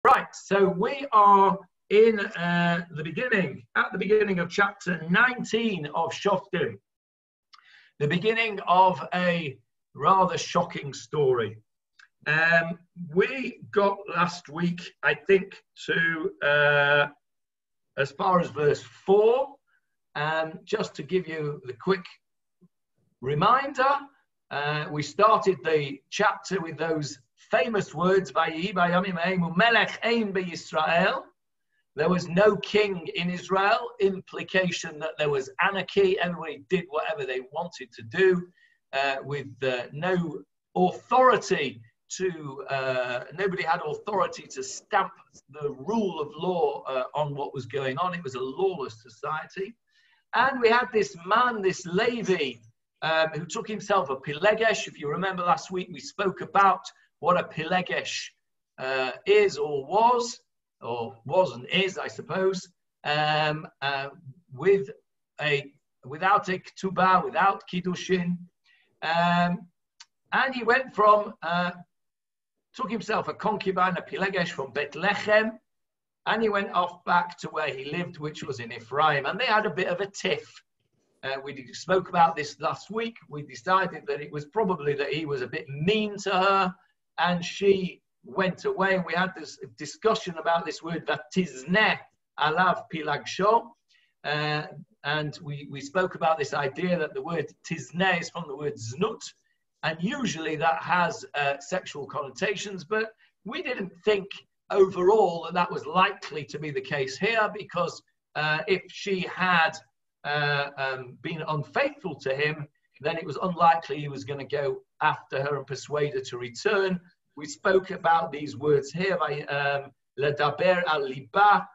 Right, so we are in at the beginning of chapter 19 of Shoftim, the beginning of a rather shocking story. We got last week, I think, to as far as verse 4, and just to give you the quick reminder, we started the chapter with those famous words, there was no king in Israel, implication that there was anarchy, everybody did whatever they wanted to do, with no authority to, nobody had authority to stamp the rule of law on what was going on. It was a lawless society. And we had this man, this Levi, who took himself a Pilegesh. If you remember last week, we spoke about what a Pilegesh is or was, or was and is, I suppose, without a ketubah, without kiddushin. And he went from, took himself a concubine, a Pilegesh from Bethlehem, and he went off back to where he lived, which was in Ephraim. And they had a bit of a tiff. We spoke about this last week. We decided that it was probably that he was a bit mean to her, and she went away. And we had this discussion about this word, vatizne alav pilagsho. And we spoke about this idea that the word tizne is from the word znut. And usually that has sexual connotations, but we didn't think overall that that was likely to be the case here, because if she had been unfaithful to him, then it was unlikely he was going to go after her and persuade her to return. We spoke about these words here, ledaber al liba,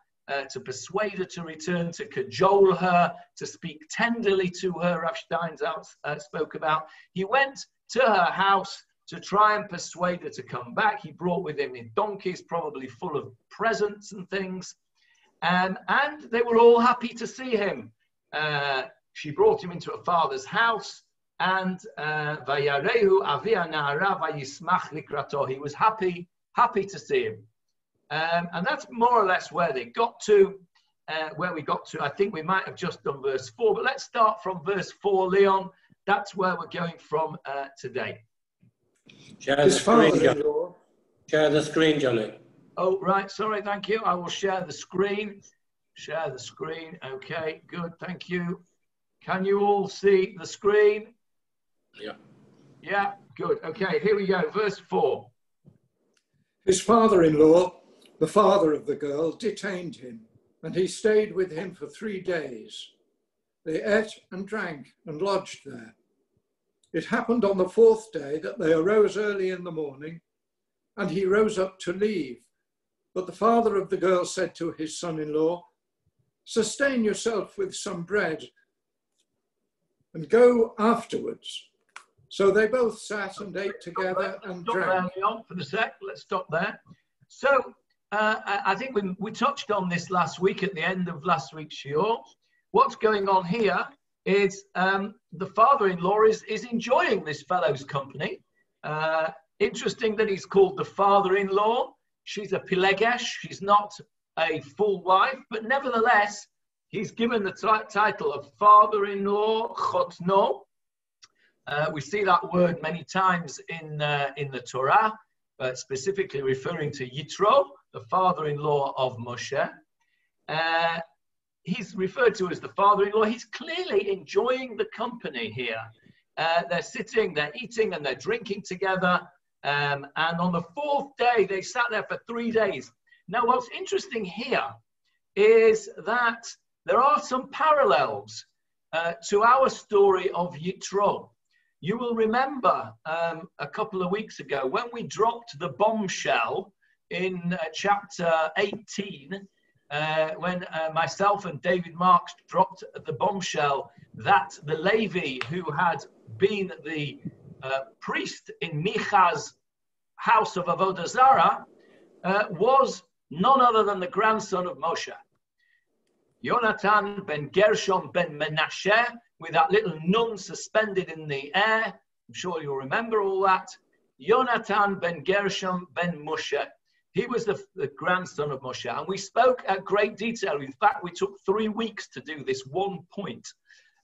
to persuade her to return, to cajole her, to speak tenderly to her. Rav Steinsaltz spoke about. He went to her house to try and persuade her to come back. He brought with him donkeys, probably full of presents and things. And they were all happy to see him. She brought him into her father's house, and Vayarehu avia na'ara vayismach likrato. He was happy to see him. And that's more or less where they got to, where we got to. I think we might have just done verse 4, but let's start from verse 4, Leon. That's where we're going from today. Share the screen, Johnny. Share the screen, Johnny. Oh, right. Sorry, thank you. I will share the screen. Share the screen. Okay, good. Thank you. Can you all see the screen? Yeah. Yeah, good. Okay, here we go. Verse 4. His father-in-law, the father of the girl, detained him, and he stayed with him for 3 days. They ate and drank and lodged there. It happened on the 4th day that they arose early in the morning, and he rose up to leave. But the father of the girl said to his son-in-law, "Sustain yourself with some bread and go afterwards." So they both sat and ate together and drank. For the sec, let's stop there. So I think we touched on this last week at the end of last week's shiur. What's going on here is the father-in-law is enjoying this fellow's company. Interesting that he's called the father-in-law. She's a pilegesh. She's not a full wife, but nevertheless, he's given the title of father-in-law, chotno. We see that word many times in the Torah, specifically referring to Yitro, the father-in-law of Moshe. He's referred to as the father-in-law. He's clearly enjoying the company here. They're sitting, they're eating, and they're drinking together. And on the 4th day, they sat there for 3 days. Now, what's interesting here is that there are some parallels to our story of Yitro. You will remember a couple of weeks ago when we dropped the bombshell in chapter 18, when myself and David Marks dropped the bombshell that the Levi, who had been the priest in Micha's house of Avodah Zarah, was none other than the grandson of Moshe. Yonatan ben Gershom ben Menashe, with that little nun suspended in the air. I'm sure you'll remember all that. Yonatan ben Gershom ben Moshe. He was the grandson of Moshe, and we spoke at great detail. In fact, we took 3 weeks to do this one point.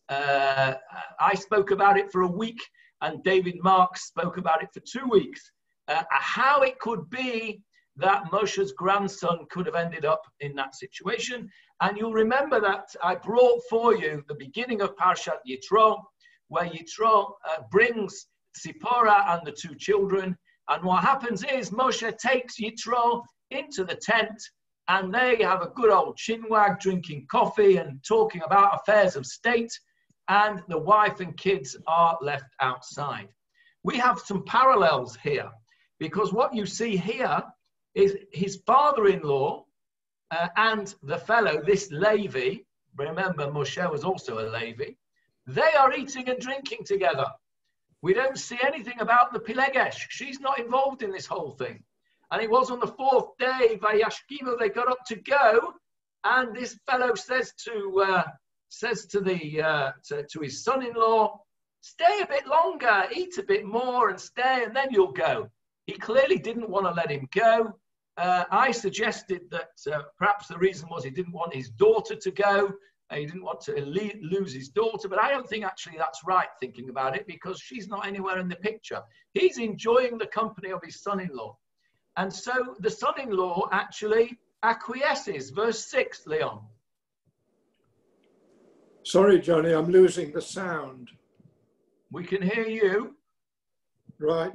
I spoke about it for a week, and David Marks spoke about it for 2 weeks. How it could be that Moshe's grandson could have ended up in that situation. And you'll remember that I brought for you the beginning of Parshat Yitro, where Yitro brings Zipporah and the 2 children. And what happens is Moshe takes Yitro into the tent, and they have a good old chinwag, drinking coffee and talking about affairs of state, and the wife and kids are left outside. We have some parallels here, because what you see here is his father-in-law and the fellow, this Levi, remember Moshe was also a Levi, they are eating and drinking together. We don't see anything about the Pilegesh. She's not involved in this whole thing. And it was on the 4th day, Vayashkimu, they got up to go, and this fellow says to his son-in-law, stay a bit longer, eat a bit more and stay, and then you'll go. He clearly didn't want to let him go. I suggested that perhaps the reason was he didn't want his daughter to go. He didn't want to lose his daughter, but I don't think actually that's right, thinking about it, because she's not anywhere in the picture. He's enjoying the company of his son-in-law. And so the son-in-law actually acquiesces. Verse 6, Leon. Sorry, Johnny, I'm losing the sound. We can hear you. Right.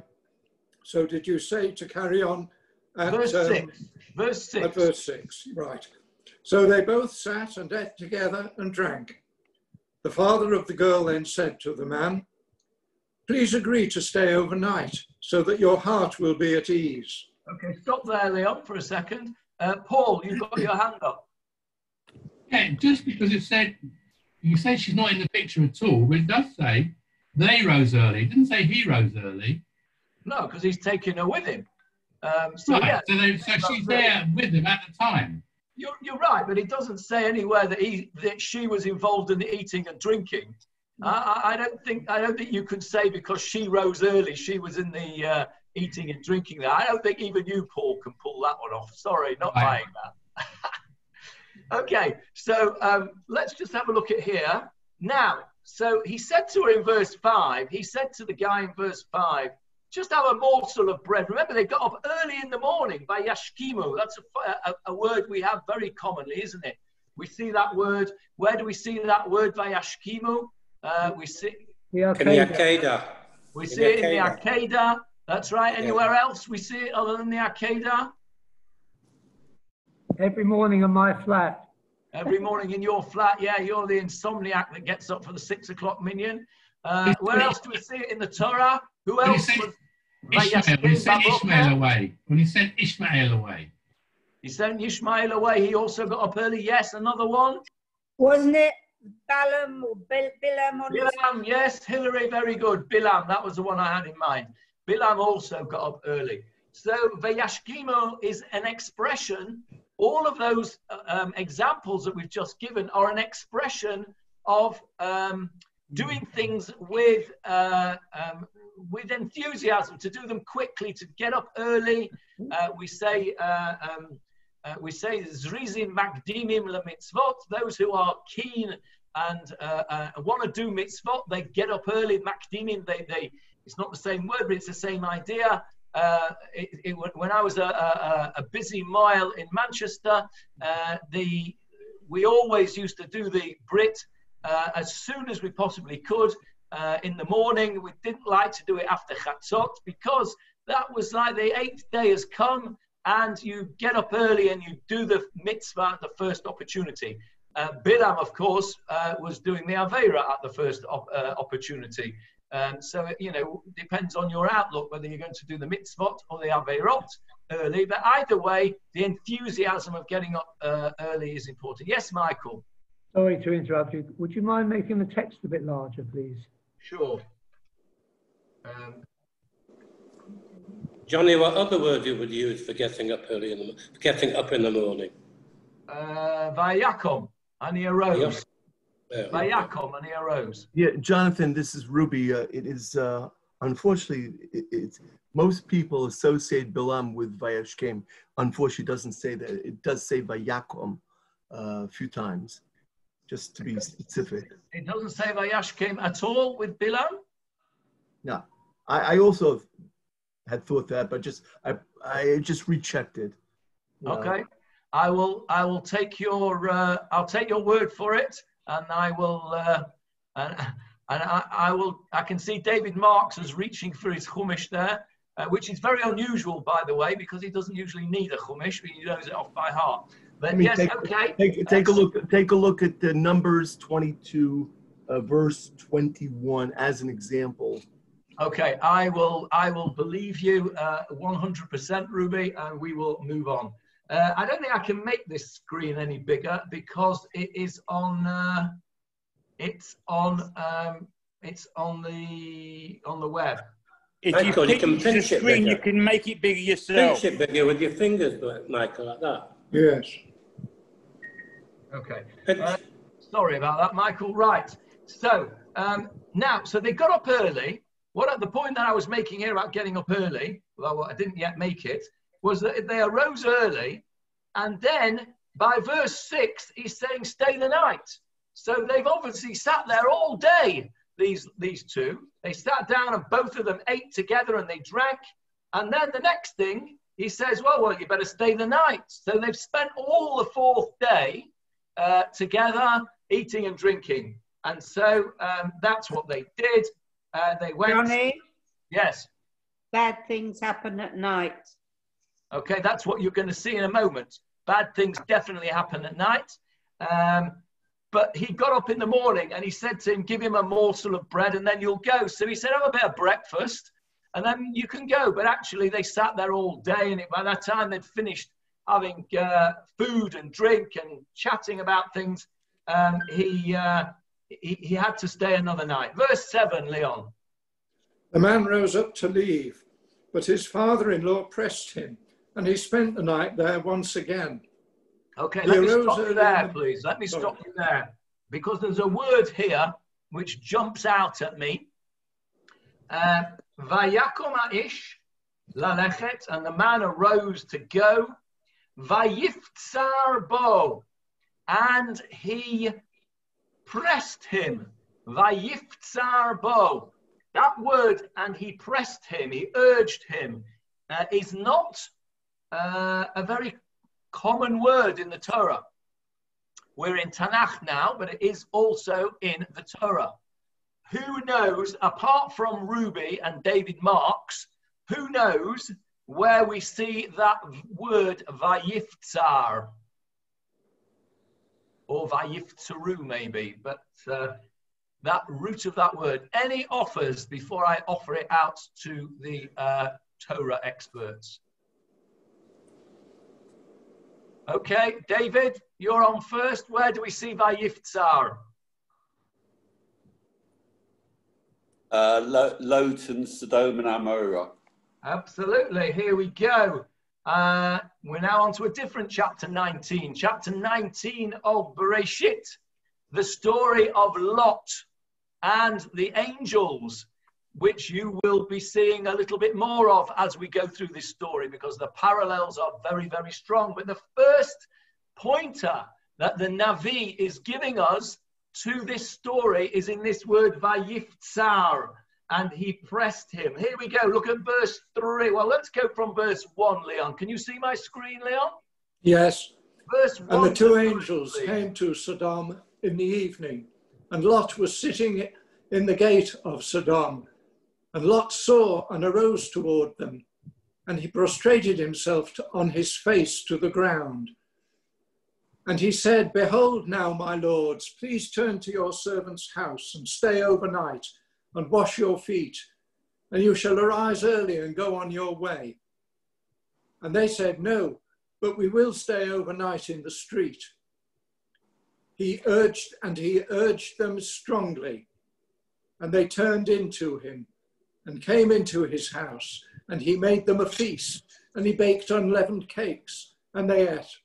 So did you say to carry on at verse 6? Verse 6. At verse 6, right. So they both sat and ate together and drank. The father of the girl then said to the man, please agree to stay overnight so that your heart will be at ease. Okay, stop there, Leon, for a second. Paul, you've got your hand up. Yeah, just because it said, you say she's not in the picture at all, but it does say they rose early. It didn't say he rose early. No, because he's taking her with him. Right, Yeah, so she's there with him at the time. You're right, but it doesn't say anywhere that she was involved in the eating and drinking. I don't think you could say because she rose early, she was in the eating and drinking there. I don't think even you, Paul, can pull that one off. Sorry, not buying that. Okay, so let's just have a look at here. Now, so he said to her in verse 5, he said to the guy in verse 5, just have a morsel of bread. Remember, they got up early in the morning by Yashkimu. That's a word we have very commonly, isn't it? We see that word. Where do we see that word by Yashkimu? We see in the Akedah. We see it in the Akedah. That's right. Anywhere else we see it other than the Akedah? Every morning in my flat. Every morning in your flat. Yeah, you're the insomniac that gets up for the 6 o'clock minyan. Where else do we see it in the Torah? Who else? When he sent Ishmael away. When he sent Ishmael away. He sent Ishmael away. He also got up early. Yes, another one. Wasn't it Balaam or Bilam? Bilam, yes, Hillary, very good. Bilam, that was the one I had in mind. Bilam also got up early. So Vayashkimu is an expression. All of those examples that we've just given are an expression of doing things with enthusiasm, to do them quickly, to get up early. We say Zrizim Makdimim LeMitzvot, those who are keen and want to do mitzvot, they get up early. Makdimim, it's not the same word, but it's the same idea. When I was a busy mile in Manchester, we always used to do the Brit as soon as we possibly could in the morning. We didn't like to do it after Chatzot because that was like the 8th day has come and you get up early and you do the mitzvah at the first opportunity. Bilam, of course, was doing the Aveira at the first opportunity. So, depends on your outlook whether you're going to do the mitzvot or the Aveirot early. But either way, the enthusiasm of getting up early is important. Yes, Michael? Sorry to interrupt you. Would you mind making the text a bit larger, please? Sure. Johnny, what other word you would use for getting up early in the morning? Vayakom, and he arose. Yeah. Vayakom, and he arose. Yeah, Jonathan, this is Ruby. It is unfortunately, most people associate Bilam with Vayashkem. Unfortunately, it doesn't say that. It does say Vayakom a few times, just to be specific. It doesn't say Vayashkem at all with Bilam? No. I also had thought that, but I just rechecked it. Okay. I will take your I'll take your word for it, and I will I can see David Marks is reaching for his chumash there, which is very unusual, by the way, because he doesn't usually need a chumash, but he knows it off by heart. But yes, okay. Take a look at the Numbers 22, verse 21 as an example. Okay, I will believe you 100%, Ruby, and we will move on. I don't think I can make this screen any bigger because it is on the web. If you pinch the screen, you can make it bigger yourself. Pinch it bigger with your fingers, Michael, like that. Yes. Okay. Sorry about that, Michael. Right. So now, so they got up early. The point that I was making here about getting up early, although I didn't yet make it, was that they arose early, and then by verse 6, he's saying, stay the night. So they've obviously sat there all day, these two. They sat down and both of them ate together and they drank. And then the next thing, he says, well, you better stay the night. So they've spent all the fourth day together, eating and drinking. And so that's what they did. They went. Johnny? Yes. Bad things happen at night. Okay, that's what you're going to see in a moment. Bad things definitely happen at night. But he got up in the morning and he said to him, give him a morsel of bread and then you'll go. So he said, have a bit of breakfast and then you can go. But actually they sat there all day, and by that time they'd finished having food and drink and chatting about things. He had to stay another night. Verse 7, Leon. The man rose up to leave, but his father-in-law pressed him, and he spent the night there once again. Okay, let me stop you there, please. Let me stop you there, because there's a word here which jumps out at me. Vayakom haish lalechet, and the man arose to go. Vayiftsar bo, and he pressed him. Vayiftsar bo. That word, and he pressed him, he urged him, is not a very common word in the Torah. We're in Tanakh now, but it is also in the Torah. Who knows, apart from Ruby and David Marks, who knows where we see that word Vayiftsar? Or Vayiftaru maybe, but that root of that word. Any offers before I offer it out to the Torah experts? Okay, David, you're on first. Where do we see Vayiftsar? Lot and Sdom and Amorrah. Absolutely. Here we go. We're now on to a different chapter 19. Chapter 19 of Bereshit, the story of Lot and the angels, which you will be seeing a little bit more of as we go through this story, because the parallels are very, very strong. But the first pointer that the Navi is giving us to this story is in this word Vayiftsar, and he pressed him. Here we go. Look at verse 3. Well, let's go from verse 1, Leon. Can you see my screen, Leon? Yes. Verse 1. And the two angels came to Sodom in the evening, and Lot was sitting in the gate of Sodom. And Lot saw and arose toward them, and he prostrated himself on his face to the ground. And he said, behold now, my lords, please turn to your servant's house and stay overnight and wash your feet, and you shall arise early and go on your way. And they said, no, but we will stay overnight in the street. He urged them strongly, and they turned into him and came into his house, and he made them a feast, and he baked unleavened cakes, and they ate.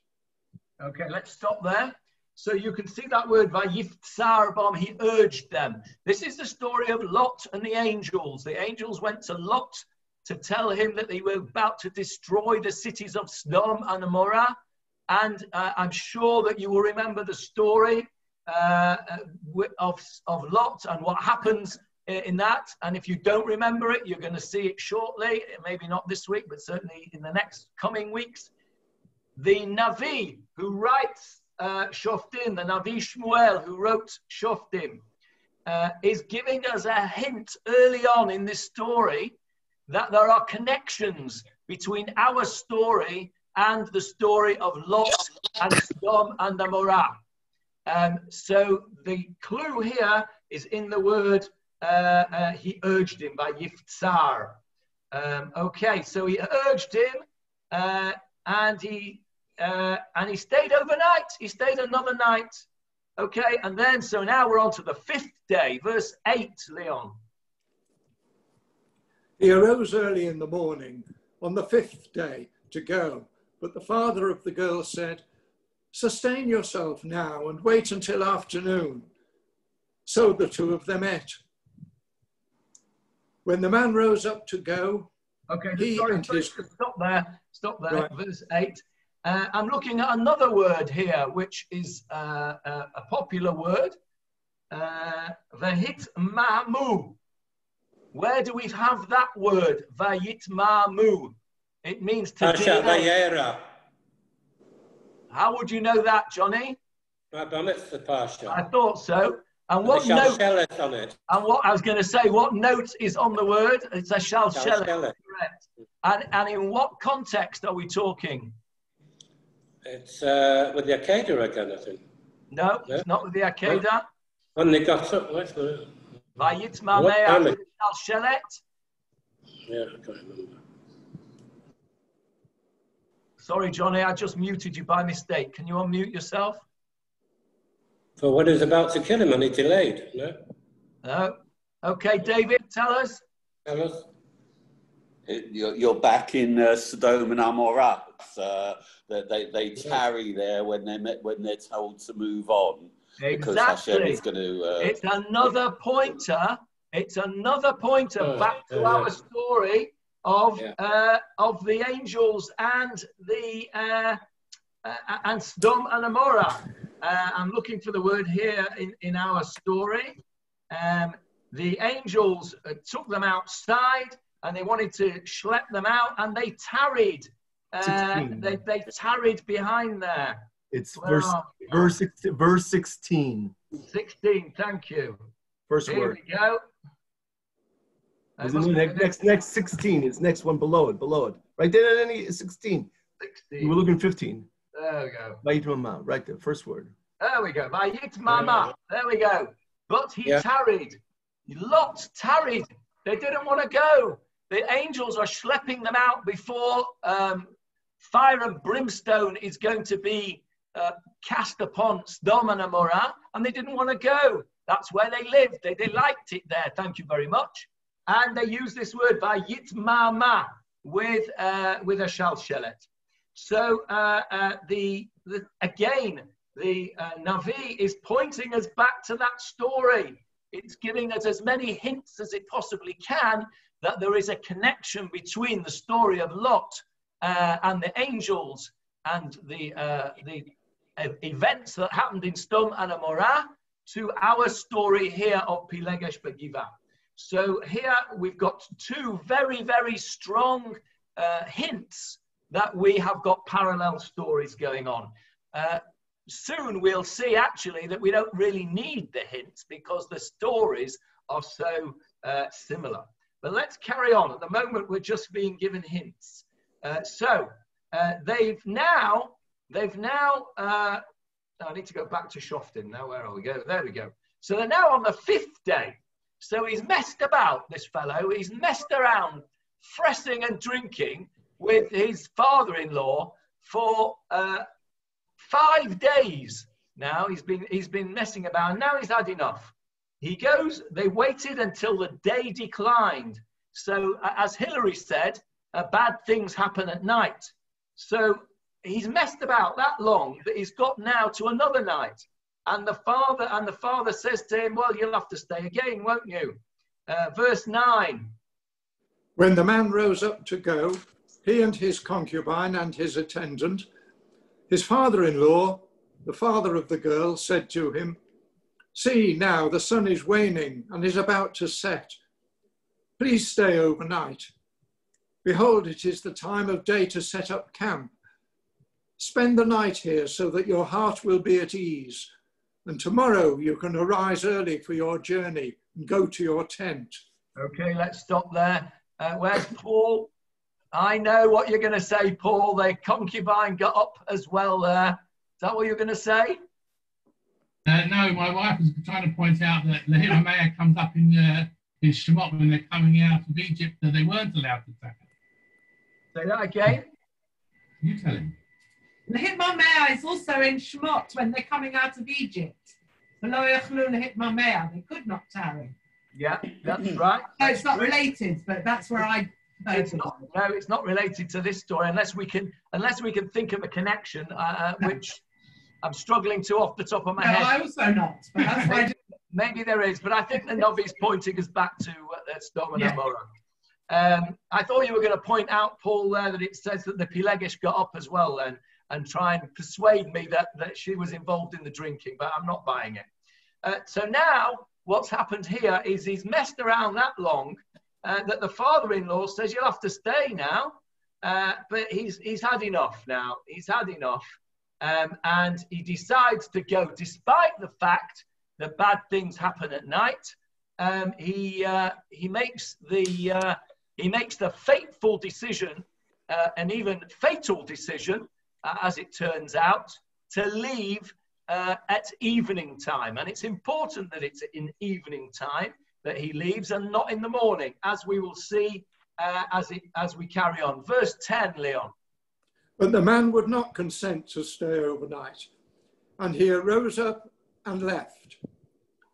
Okay, let's stop there. So you can see that word, Vayiftsar bom, he urged them. This is the story of Lot and the angels. The angels went to Lot to tell him that they were about to destroy the cities of Sdom and Amorrah. And I'm sure that you will remember the story of Lot and what happens in that. And if you don't remember it, you're going to see it shortly, maybe not this week, but certainly in the next coming weeks. The Navi who writes shoftim, the Navi Shmuel who wrote shoftim, is giving us a hint early on in this story that there are connections between our story and the story of Lot and Sdom and Amorrah. So the clue here is in the word he urged him, by Yiftsar. Okay, so he urged him and he stayed overnight. He stayed another night. Okay, and then so now we're on to the 5th day, verse 8, Leon. He arose early in the morning on the 5th day to go, but the father of the girl said, "Sustain yourself now and wait until afternoon." So the two of them ate. When the man rose up to go, stop there, right. Verse 8. I'm looking at another word here, which is a popular word, vahit mamu. Where do we have that word, vahit mamu? It means to delay. How would you know that, Johnny? I thought so. And what note? On it. And what I was going to say, what note is on the word? It's a shalshelet. Correct. And in what context are we talking? It's with the Akedah again, I think. No, it's not with the Akedah. When they got up, what's the... Vayit mameh with shalshelet. Yeah, I can't remember. Sorry, Johnny, I just muted you by mistake. Can you unmute yourself? For what is about to kill him and he delayed, no? No. Okay, David, tell us. Tell us. You're back in Sdom and Amorrah. They tarry there when they're told to move on. Exactly. Because Hashem is going to... It's another pointer. It's another pointer back to our story of the angels and the and Sdom and Amorrah. I'm looking for the word here in our story. The angels took them outside and they wanted to schlep them out, and they tarried. They tarried behind there. It's verse 16. 16. Thank you. First Here word. we go. Next 16 is next one below it. Right there, 16. 16. We're looking 15. There we go. Vayit mama, right there, first word. There we go. Vayit mama. There we go. But he tarried. Lot tarried. They didn't want to go. The angels are schlepping them out before fire and brimstone is going to be cast upon Sdom and Amorrah, and they didn't want to go. That's where they lived. They liked it there. Thank you very much. And they use this word vayit mama with a shalshelet. So again, the Navi is pointing us back to that story. It's giving us as many hints as it possibly can that there is a connection between the story of Lot and the angels and the events that happened in Sdom and Amorrah to our story here of Pilegesh Giveah. So here we've got two very, very strong hints that we have got parallel stories going on. Soon we'll see actually that we don't really need the hints because the stories are so similar. But let's carry on. At the moment, we're just being given hints. They've now, I need to go back to shoftim now. Where are we go? There we go. So they're now on the 5th day. So he's messed about, this fellow. He's messed around, fressing and drinking with his father-in-law for 5 days. Now he's been messing about, and now he's had enough. He goes, they waited until the day declined. So as Hilary said, bad things happen at night. So he's messed about that long that he's got now to another night. And the father says to him, well, you'll have to stay again, won't you? Verse 9. When the man rose up to go, he and his concubine and his attendant, his father-in-law, the father of the girl, said to him, see, now the sun is waning and is about to set. Please stay overnight. Behold, it is the time of day to set up camp. Spend the night here so that your heart will be at ease. And tomorrow you can arise early for your journey and go to your tent. Okay, let's stop there. Where's Paul? I know what you're going to say, Paul. The concubine got up as well there. Is that what you're going to say? No, my wife was trying to point out that the Amorrah comes up in Shemot when they're coming out of Egypt, that they weren't allowed to take it. Say that again. You tell him. The Amorrah is also in Shemot when they're coming out of Egypt. They could not tarry. Yeah, that's right. So it's not related, but that's where I. It's not related to this story unless we can think of a connection, which I'm struggling to off the top of my head. I also not, but that's why. Maybe there is, but I think the Novi's pointing us back to Sdom and Amorrah. I thought you were going to point out, Paul, there that it says that the Pilegesh got up as well then and try and persuade me that she was involved in the drinking, but I'm not buying it. So now what's happened here is he's messed around that long that the father-in-law says, you'll have to stay now, but he's had enough now. He's had enough. And he decides to go, despite the fact that bad things happen at night. He makes the fateful decision, an even fatal decision, as it turns out, to leave at evening time. And it's important that it's in evening time that he leaves and not in the morning, as we will see as we carry on. Verse 10, Leon. But the man would not consent to stay overnight, and he arose up and left.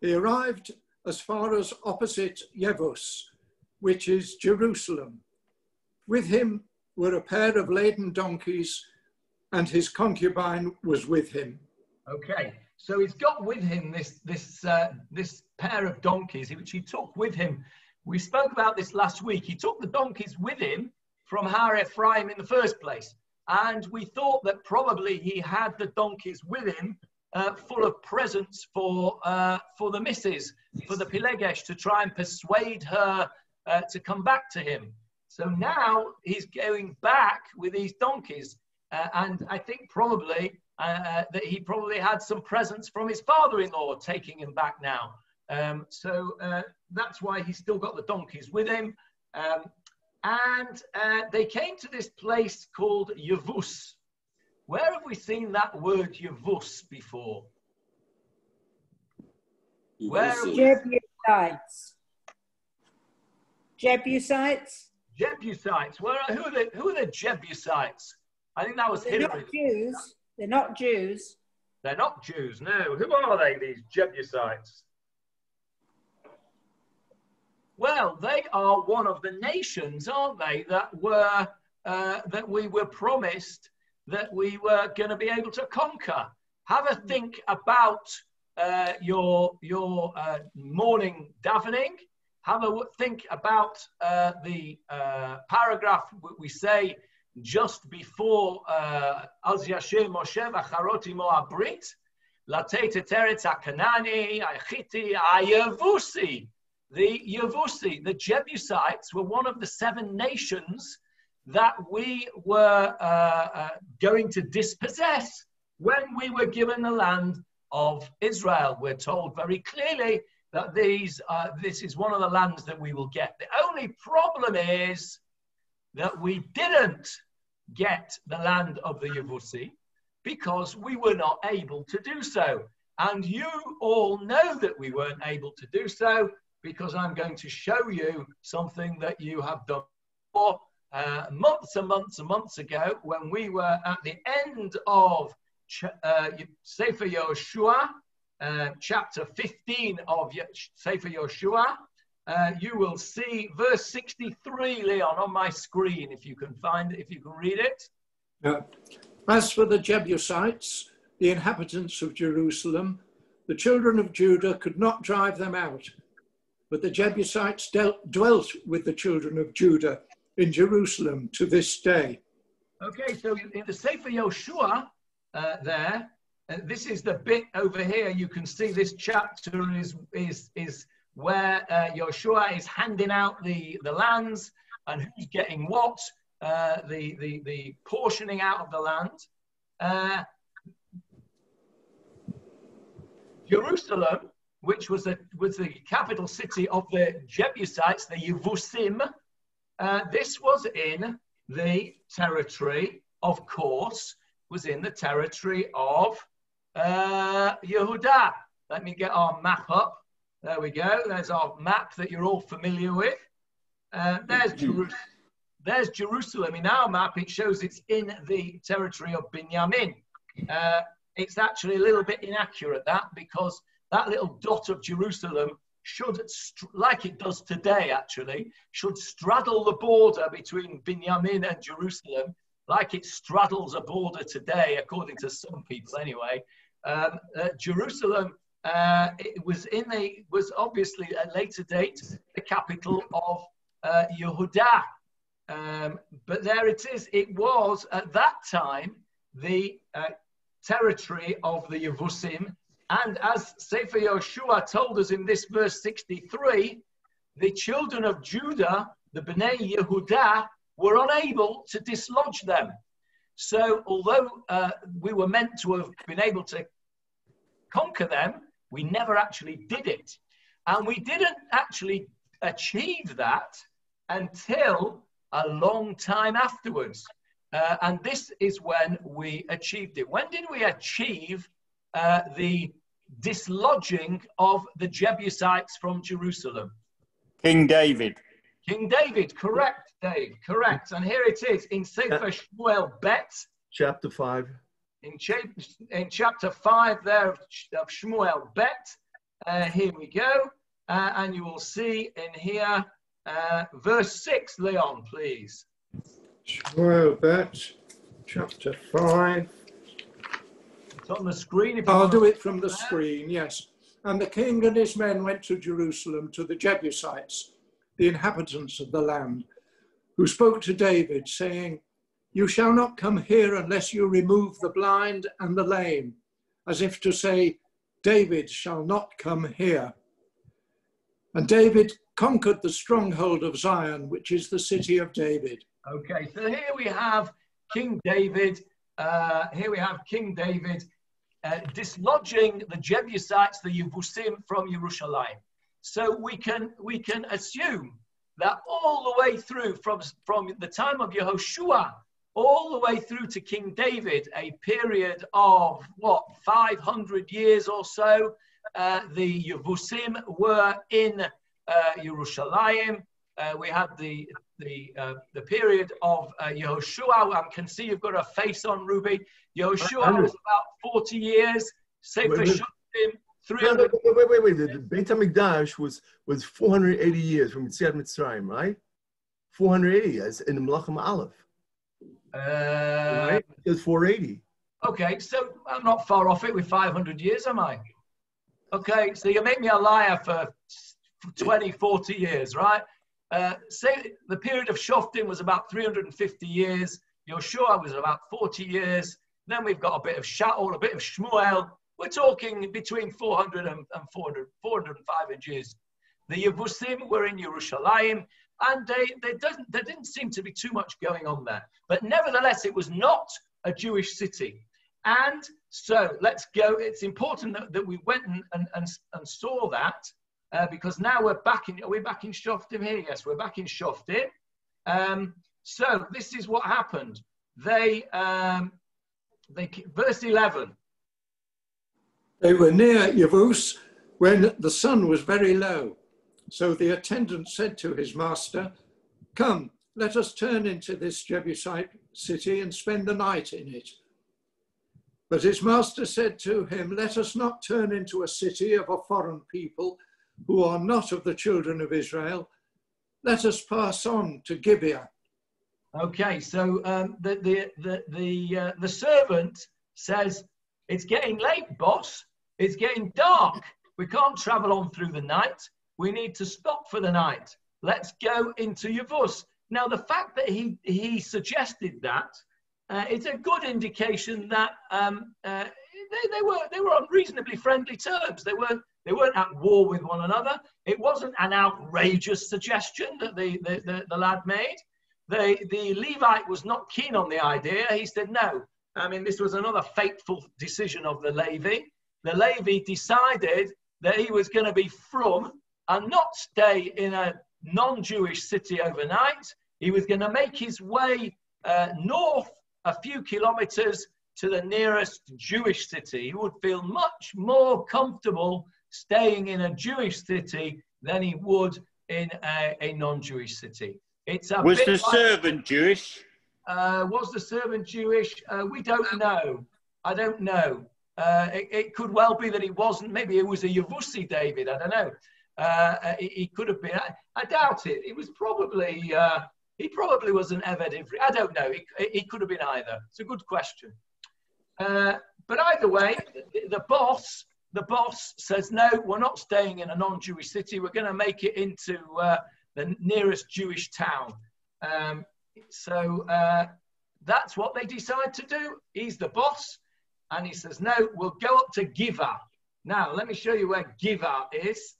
He arrived as far as opposite Yevus, which is Jerusalem. With him were a pair of laden donkeys, and his concubine was with him. Okay, so he's got with him this pair of donkeys, which he took with him. We spoke about this last week. He took the donkeys with him from Har Ephraim in the first place. And we thought that probably he had the donkeys with him full of presents for the missus, for the Pilegesh, to try and persuade her to come back to him. So now he's going back with these donkeys. And I think probably that he probably had some presents from his father-in-law taking him back now. So that's why he's still got the donkeys with him. And they came to this place called Yevus. Where have we seen that word Yevus before? Jebusites. Jebusites? Jebusites. Who are the Jebusites? I think that was They're Hillary. not Jews. They're not Jews. They're not Jews, no. Who are they, these Jebusites? Well, they are one of the nations, aren't they, that we were promised that we were going to be able to conquer. Have a think about your morning davening. Have a think about the paragraph we say just before Az Yashem Moshe v'charoti mo abrit lateit et eretz haKanani ha'Chiti ha'Yevusi. The Yevusi, the Jebusites, were one of the 7 nations that we were going to dispossess when we were given the land of Israel. We're told very clearly that this is one of the lands that we will get. The only problem is that we didn't get the land of the Yevusi because we were not able to do so. And you all know that we weren't able to do so, because I'm going to show you something that you have done before, months and months and months ago, when we were at the end of Sefer Yoshua, chapter 15 of Sefer Yoshua. You will see verse 63, Leon, on my screen, if you can find it, if you can read it. Yeah. As for the Jebusites, the inhabitants of Jerusalem, the children of Judah could not drive them out, but the Jebusites dwelt with the children of Judah in Jerusalem to this day. Okay, so in the Sefer Yoshua there, this is the bit over here. You can see this chapter is where Yoshua is handing out the lands and who's getting what, the portioning out of the land. Jerusalem, which was the capital city of the Jebusites, the Yevusim, this was in the territory, of course, was in the territory of Yehudah. Let me get our map up. There we go. There's our map that you're all familiar with. There's Jerusalem. In our map, it shows it's in the territory of Binyamin. It's actually a little bit inaccurate, that, because that little dot of Jerusalem should, like it does today actually, should straddle the border between Binyamin and Jerusalem, like it straddles a border today, according to some people anyway. Jerusalem it was obviously at a later date the capital of Yehudah. But there it is. It was at that time the territory of the Yevusim, and as Sefer Yoshua told us in this verse 63, the children of Judah, the Bnei Yehudah, were unable to dislodge them. So although we were meant to have been able to conquer them, we never actually did it. And we didn't actually achieve that until a long time afterwards. And this is when we achieved it. When did we achieve the dislodging of the Jebusites from Jerusalem? King David. King David, correct, Dave, correct. And here it is in Sefer Shmuel Bet. Chapter 5. In chapter 5 there of Shmuel Bet. Here we go. And you will see in here, verse 6, Leon, please. Shmuel Bet, chapter 5. It's on the screen. I'll do it from the screen, yes. And the king and his men went to Jerusalem to the Jebusites, the inhabitants of the land, who spoke to David, saying, "You shall not come here unless you remove the blind and the lame," as if to say, "David shall not come here." And David conquered the stronghold of Zion, which is the city of David. Okay, so here we have King David. Dislodging the Jebusites, the Yevusim, from Jerusalem. So we can assume that all the way through from the time of Yehoshua all the way through to King David, a period of 500 years or so, the Yevusim were in Jerusalem. We had the period of Yehoshua. I can see you've got a face on, Ruby. Yehoshua was about 40 years. Sefer Shoftim, 300. Wait. The Beit HaMikdash was 480 years from Yetziat Mitzrayim, right? 480 years in the Melachim Aleph. Right? It was 480. Okay, so I'm not far off it with 500 years, am I? Okay, so you make me a liar for 20, 40 years, right? Say the period of Shoftim was about 350 years. Yoshua was about 40 years. Then we've got a bit of Shaul, a bit of Shmuel. We're talking between 400 and 405 years. The Yevusim were in Jerusalem, and there didn't seem to be too much going on there. But nevertheless, it was not a Jewish city. And so let's go. It's important that we went and saw that. Because now are we back in Shoftim here? Yes, we're back in Shoftim. So this is what happened. They verse 11. They were near Yevus when the sun was very low. So the attendant said to his master, "Come, let us turn into this Jebusite city and spend the night in it." But his master said to him, "Let us not turn into a city of a foreign people who are not of the children of Israel. Let us pass on to Giveah." Okay, so the servant says, "It's getting late, boss. It's getting dark. We can't travel on through the night. We need to stop for the night. Let's go into Yavuz." Now, the fact that he suggested that, it's a good indication that they were on reasonably friendly terms. They weren't at war with one another. It wasn't an outrageous suggestion that the lad made. The Levite was not keen on the idea. He said no. I mean, this was another fateful decision of the Levi. The Levi decided that he was going to be from and not stay in a non-Jewish city overnight. He was going to make his way north a few kilometers to the nearest Jewish city. He would feel much more comfortable staying in a Jewish city than he would in a non-Jewish city. Was the servant Jewish? Was the servant Jewish? We don't know. I don't know. It could well be that he wasn't. Maybe it was a Yavusi, David. I don't know. He could have been. I doubt it. It was probably. He probably was an Eved Ivri. I don't know. He could have been either. It's a good question. But either way, the boss says, no, we're not staying in a non-Jewish city. We're going to make it into the nearest Jewish town. So that's what they decide to do. He's the boss. And he says, no, we'll go up to Giveah. Now, let me show you where Giveah is.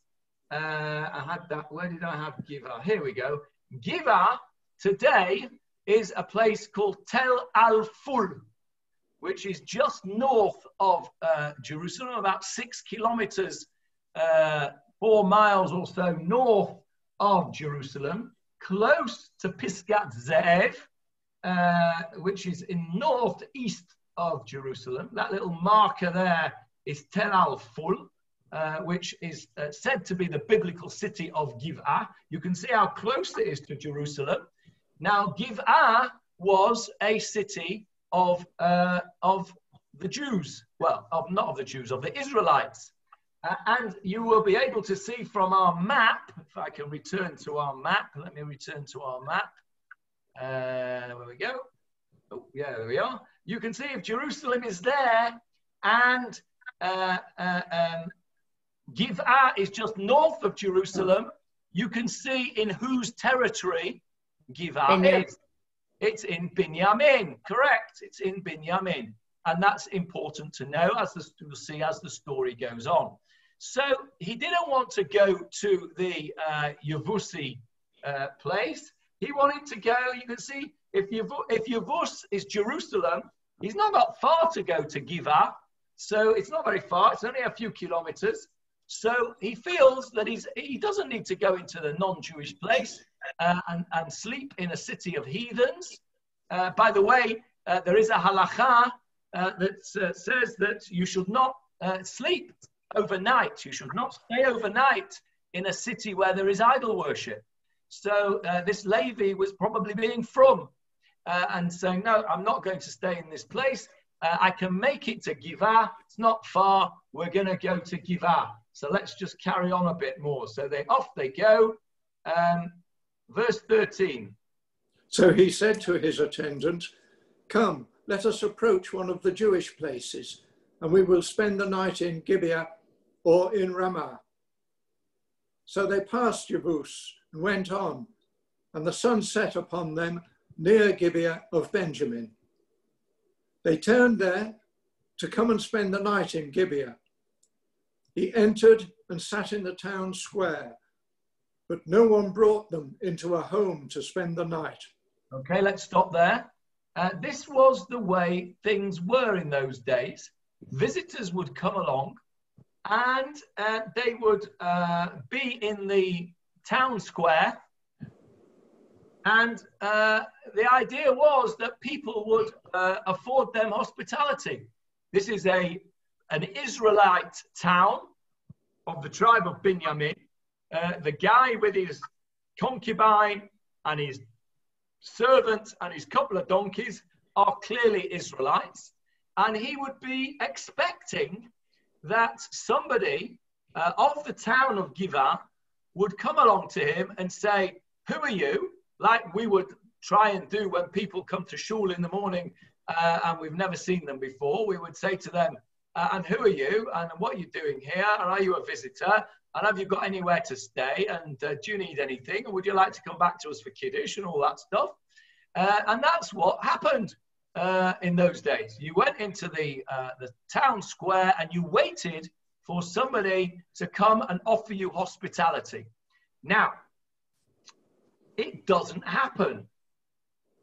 I had that. Where did I have Giveah? Here we go. Giveah today is a place called Tel Al-Ful, which is just north of Jerusalem, about 6 kilometers, 4 miles or so north of Jerusalem, close to Pisgat Ze'ev, which is in northeast of Jerusalem. That little marker there is Tel Al-Ful, which is said to be the biblical city of Giveah. You can see how close it is to Jerusalem. Now, Giveah was a city of the Jews, well, not of the Jews, of the Israelites. And you will be able to see from our map, if I can return to our map, let me return to our map. There we go. Oh, yeah, there we are. You can see if Jerusalem is there and Giveah is just north of Jerusalem, you can see in whose territory Giveah is. It's in Binyamin, correct. It's in Binyamin. And that's important to know, as you'll see as the story goes on. So he didn't want to go to the Yavusi place. He wanted to go, you can see, if Yavuz is Jerusalem, he's not got far to go to Giveah. So it's not very far. It's only a few kilometers. So he feels that he doesn't need to go into the non-Jewish place and sleep in a city of heathens. By the way, there is a halacha that says that you should not sleep overnight. You should not stay overnight in a city where there is idol worship. So this Levi was probably being from and saying, no, I'm not going to stay in this place. I can make it to Giveah. It's not far. We're going to go to Giveah. So let's just carry on a bit more. So off they go. Verse 13. So he said to his attendant, come, let us approach one of the Jewish places, and we will spend the night in Gibeah or in Ramah. So they passed Yavuz and went on, and the sun set upon them near Gibeah of Benjamin. They turned there to come and spend the night in Gibeah. He entered and sat in the town square, but no one brought them into a home to spend the night. Okay, let's stop there. This was the way things were in those days. Visitors would come along and they would be in the town square. And the idea was that people would afford them hospitality. This is an Israelite town of the tribe of Binyamin. The guy with his concubine and his servants and his couple of donkeys are clearly Israelites. And he would be expecting that somebody of the town of Giveah would come along to him and say, who are you? Like we would try and do when people come to shul in the morning and we've never seen them before. We would say to them, and who are you? And what are you doing here? And are you a visitor? And have you got anywhere to stay? And do you need anything? And would you like to come back to us for Kiddush and all that stuff? And that's what happened in those days. You went into the town square and you waited for somebody to come and offer you hospitality. Now, it doesn't happen.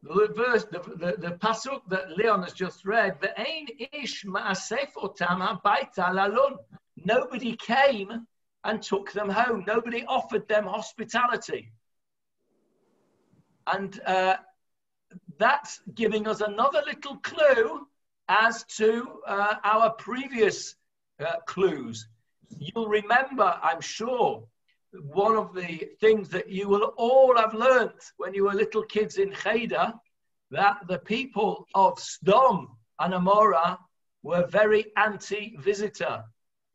The verse, the pasuk that Leon has just read, "Ve'ein ish ma'asef otam habayta lalun." Nobody came and took them home. Nobody offered them hospitality. And that's giving us another little clue as to our previous clues. You'll remember, I'm sure, one of the things that you will all have learnt when you were little kids in Giveah, that the people of Sdom and Amorrah were very anti-visitor.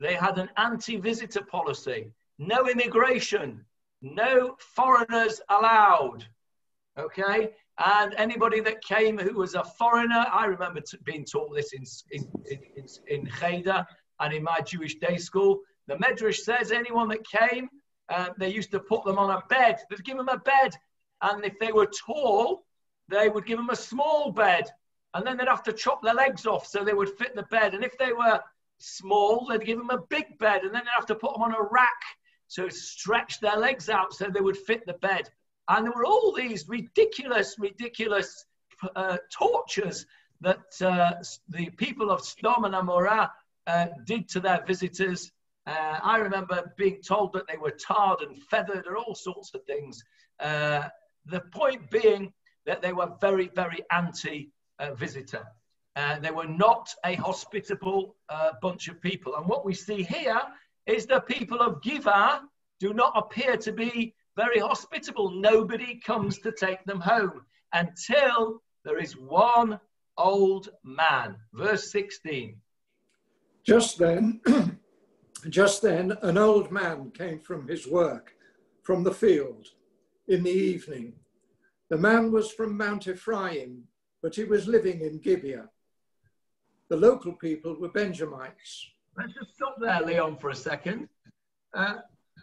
They had an anti-visitor policy. No immigration, no foreigners allowed. Okay? And anybody that came who was a foreigner, I remember being taught this in Giveah and in my Jewish day school. The Medrash says anyone that came, they used to put them on a bed. They'd give them a bed. And if they were tall, they would give them a small bed. And then they'd have to chop their legs off so they would fit the bed. And if they were small, they'd give them a big bed. And then they'd have to put them on a rack to stretch their legs out so they would fit the bed. And there were all these ridiculous tortures that the people of Sdom and Amorrah did to their visitors. I remember being told that they were tarred and feathered and all sorts of things. The point being that they were very, very anti-visitor. They were not a hospitable bunch of people. And what we see here is the people of Giveah do not appear to be very hospitable. Nobody comes to take them home until there is one old man. Verse 16. Just then, an old man came from his work, from the field, in the evening. The man was from Mount Ephraim, but he was living in Gibeah. The local people were Benjamites. Let's just stop there, Leon, for a second.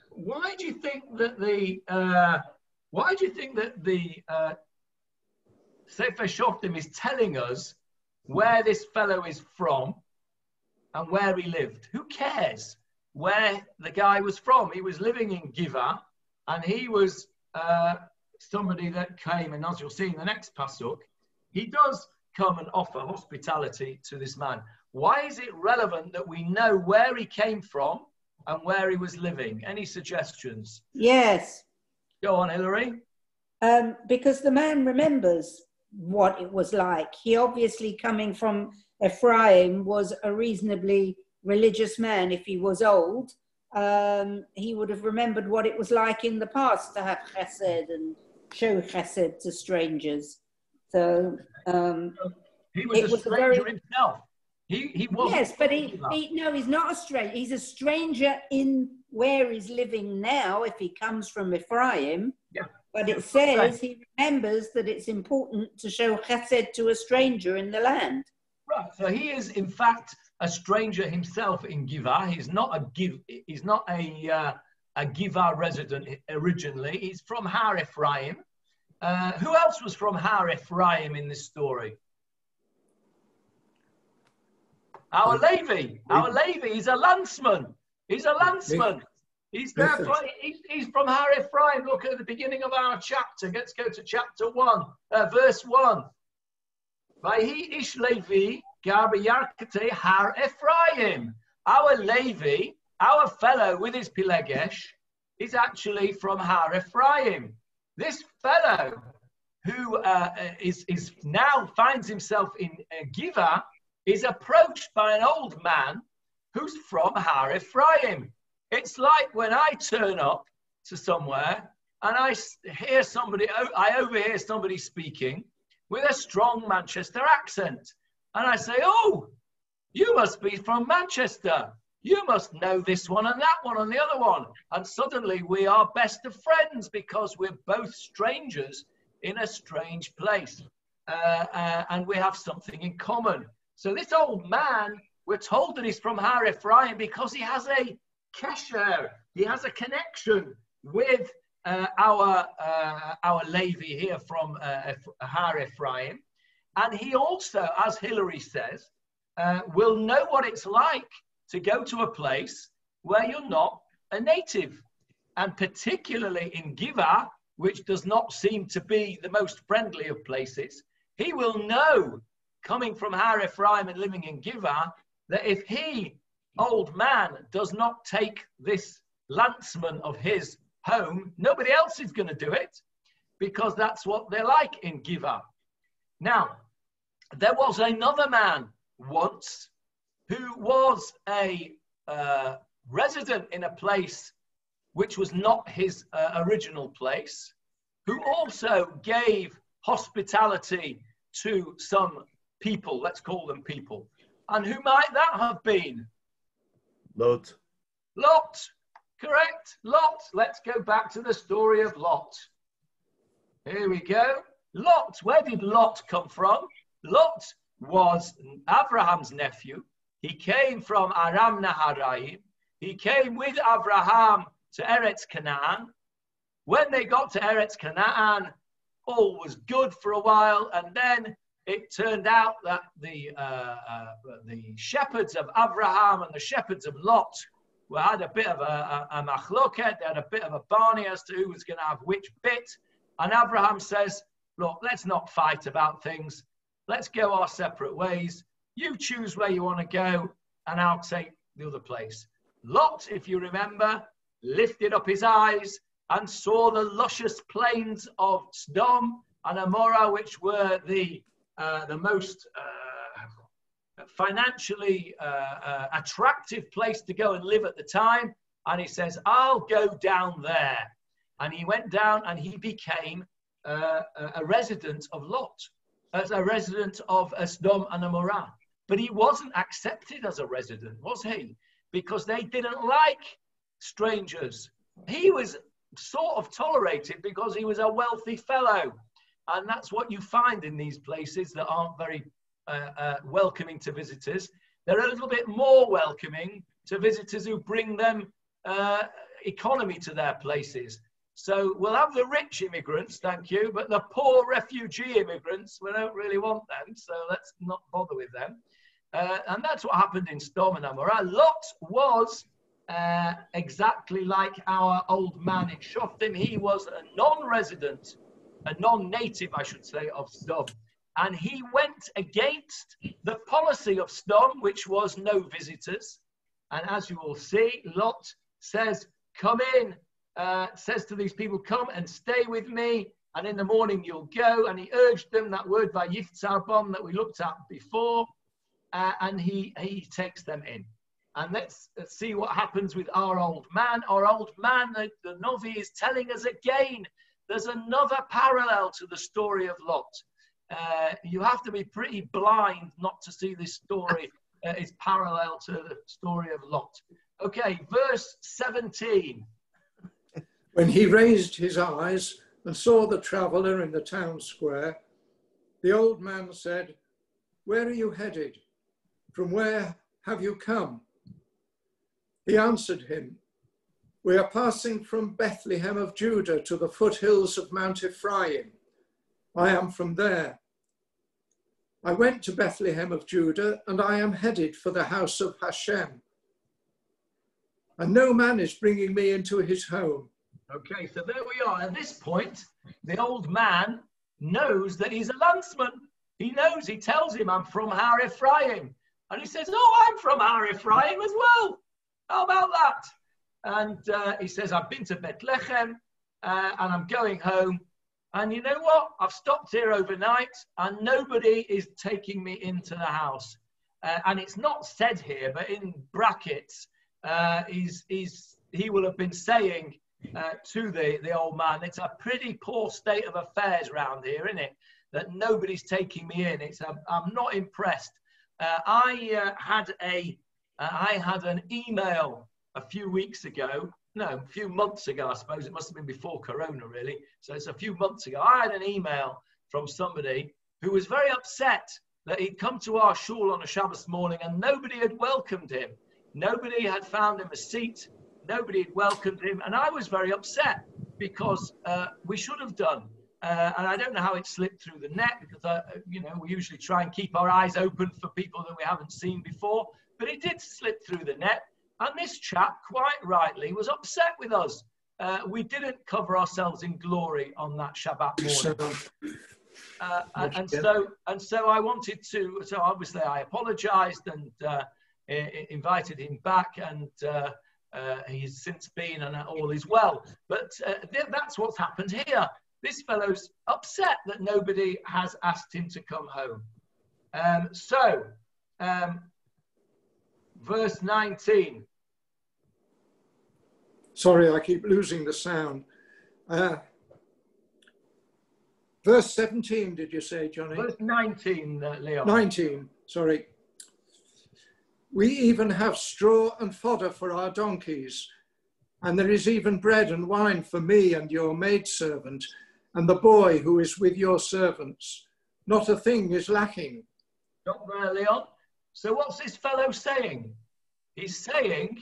Why do you think that the Sefer Shoftim is telling us where this fellow is from and where he lived? Who cares where the guy was from? He was living in Giveah, and he was somebody that came, and as you'll see in the next pasuk, he does come and offer hospitality to this man. Why is it relevant that we know where he came from and where he was living? Any suggestions? Yes. Go on, Hilary. Because the man remembers what it was like. He obviously, coming from Ephraim, was a reasonably religious man. If he was old, he would have remembered what it was like in the past to have chesed and show chesed to strangers. So he was a stranger himself. He was. Yes, but he's not a stranger. He's a stranger in where he's living now. If he comes from Ephraim, yeah. But it says he remembers that it's important to show chesed to a stranger in the land. Right. So he is, in fact, a stranger himself in Giveah. He's not a Giveah resident originally. He's from Har Ephraim. Who else was from Har Ephraim in this story? Our Levi. Our Levi. He's a landsman. He's a landsman. He's there. He's from Har Ephraim. Look at the beginning of our chapter. Let's go to chapter 1, verse 1. Vayhi ish Levi gar b'yarkatei Har Ephraim. Our Levi, our fellow with his pilegesh, is actually from Har Ephraim. This fellow who is now finds himself in Giveah is approached by an old man who's from Har Ephraim. It's like when I turn up to somewhere and I overhear somebody speaking with a strong Manchester accent. And I say, oh, you must be from Manchester. You must know this one and that one and the other one. And suddenly we are best of friends because we're both strangers in a strange place. And we have something in common. So this old man, we're told that he's from Har Ephraim because he has a kesher, he has a connection with our Levi here from Har Ephraim. And he also, as Hilary says, will know what it's like to go to a place where you're not a native. And particularly in Giveah, which does not seem to be the most friendly of places, he will know, coming from Har Ephraim and living in Giveah, that if he, old man, does not take this landsman of his home, nobody else is going to do it, because that's what they're like in Giveah. Now, there was another man once who was a resident in a place which was not his original place, who also gave hospitality to some people, let's call them people. And who might that have been? Lot. Lot, correct, Lot. Let's go back to the story of Lot. Here we go. Lot, where did Lot come from? Lot was Abraham's nephew. He came from Aram Naharaim. He came with Abraham to Eretz Canaan. When they got to Eretz Canaan, all was good for a while, and then it turned out that the shepherds of Abraham and the shepherds of Lot had a bit of a machloket, they had a bit of a barney as to who was going to have which bit. And Abraham says, look, let's not fight about things. Let's go our separate ways. You choose where you want to go, and I'll take the other place. Lot, if you remember, lifted up his eyes and saw the luscious plains of Sdom and Amorrah, which were the most financially attractive place to go and live at the time. And he says, I'll go down there. And he went down and he became a resident of Lot, as a resident of Sdom and Amorrah. But he wasn't accepted as a resident, was he? Because they didn't like strangers. He was sort of tolerated because he was a wealthy fellow. And that's what you find in these places that aren't very welcoming to visitors. They're a little bit more welcoming to visitors who bring them economy to their places. So we'll have the rich immigrants, thank you, but the poor refugee immigrants, we don't really want them, so let's not bother with them. And that's what happened in Sdom and Amorrah. Lot was exactly like our old man in Shoftim. He was a non-resident, a non-native, I should say, of Sdom. And he went against the policy of Sdom, which was no visitors. And as you will see, Lot says, come in, says to these people, come and stay with me, and in the morning you'll go. And he urged them, that word vayiftzar bom that we looked at before, and he takes them in. And let's see what happens with our old man. Our old man, the Novi is telling us again, there's another parallel to the story of Lot. You have to be pretty blind not to see this story is parallel to the story of Lot. Okay, verse 17. When he raised his eyes and saw the traveller in the town square, the old man said, where are you headed? From where have you come? He answered him, we are passing from Bethlehem of Judah to the foothills of Mount Ephraim. I am from there. I went to Bethlehem of Judah, and I am headed for the house of Hashem. And no man is bringing me into his home. Okay, so there we are. At this point, the old man knows that he's a landsman. He knows, he tells him, I'm from Har Ephraim. And he says, oh, I'm from Har Ephraim as well. How about that? And he says, I've been to Bethlehem and I'm going home. And you know what? I've stopped here overnight and nobody is taking me into the house. And it's not said here, but in brackets, he will have been saying to the old man, it's a pretty poor state of affairs around here, isn't it? That nobody's taking me in. I'm not impressed. I had an email a few weeks ago a few months ago, I suppose. It must have been before Corona, really. So it's a few months ago. I had an email from somebody who was very upset that he'd come to our shul on a Shabbos morning and nobody had welcomed him. Nobody had found him a seat. Nobody had welcomed him. And I was very upset because we should have done. And I don't know how it slipped through the net because, we usually try and keep our eyes open for people that we haven't seen before. But it did slip through the net. And this chap, quite rightly, was upset with us. We didn't cover ourselves in glory on that Shabbat morning. And so I wanted to, so obviously I apologized and invited him back, and he's since been, and all is well. But that's what's happened here. This fellow's upset that nobody has asked him to come home. Verse 19. Sorry, I keep losing the sound. Verse 17, did you say, Johnny? Verse 19, Leon. 19, sorry. We even have straw and fodder for our donkeys, and there is even bread and wine for me and your maidservant, and the boy who is with your servants. Not a thing is lacking. Stop there, Leon. So what's this fellow saying? He's saying,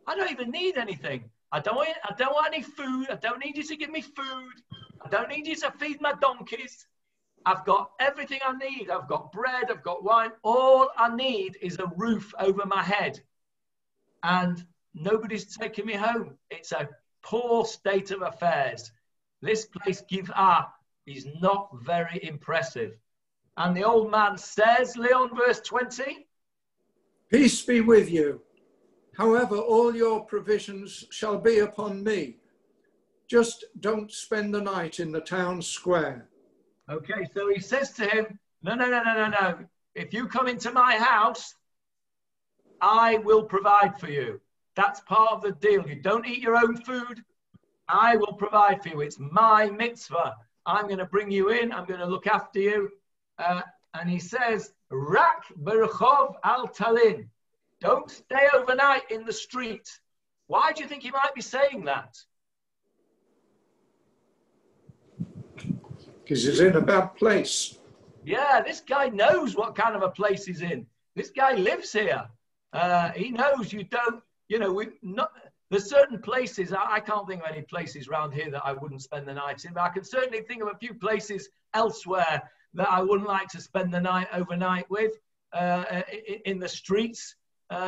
I don't even need anything. I don't want any food. I don't need you to give me food. I don't need you to feed my donkeys. I've got everything I need. I've got bread. I've got wine. All I need is a roof over my head. And nobody's taking me home. It's a poor state of affairs. This place, Giveah, is not very impressive. And the old man says, Leon, verse 20. Peace be with you. However, all your provisions shall be upon me. Just don't spend the night in the town square. Okay, so he says to him, no. If you come into my house, I will provide for you. That's part of the deal. You don't eat your own food. I will provide for you. It's my mitzvah. I'm going to bring you in. I'm going to look after you. And he says, Rak berchov al talin. Don't stay overnight in the street. Why do you think he might be saying that? Because he's in a bad place. Yeah, this guy knows what kind of a place he's in. This guy lives here. He knows you don't, there's certain places, I can't think of any places around here that I wouldn't spend the night in, but I can certainly think of a few places elsewhere that I wouldn't like to spend the night overnight with, in the streets.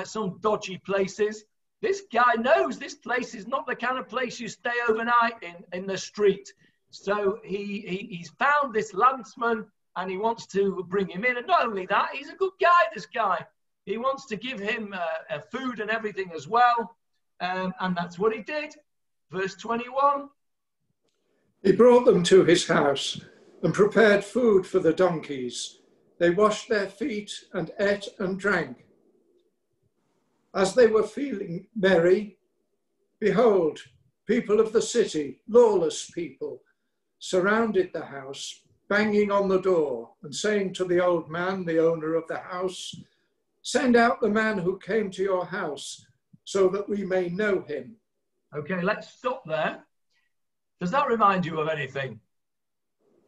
Some dodgy places. This guy knows this place is not the kind of place you stay overnight in the street. So he's found this landsman and he wants to bring him in. And not only that, he's a good guy, this guy. He wants to give him food and everything as well. And that's what he did. Verse 21. He brought them to his house and prepared food for the donkeys. They washed their feet and ate and drank. As they were feeling merry, behold, people of the city, lawless people, surrounded the house, banging on the door and saying to the old man, the owner of the house, send out the man who came to your house so that we may know him. Okay, let's stop there. Does that remind you of anything?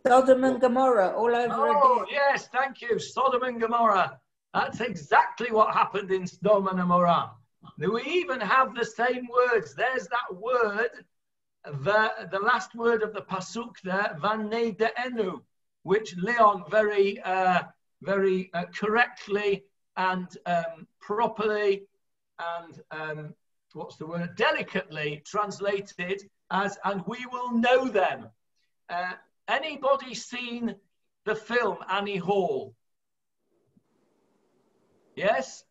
Sodom and Gomorrah all over again. Oh, yes, thank you. Sodom and Gomorrah. That's exactly what happened in Sdom and Amorrah. We even have the same words. There's that word, the last word of the pasuk there, vanei de'enu, which Leon very correctly and properly and delicately translated as, and we will know them. Anybody seen the film Annie Hall? Yes?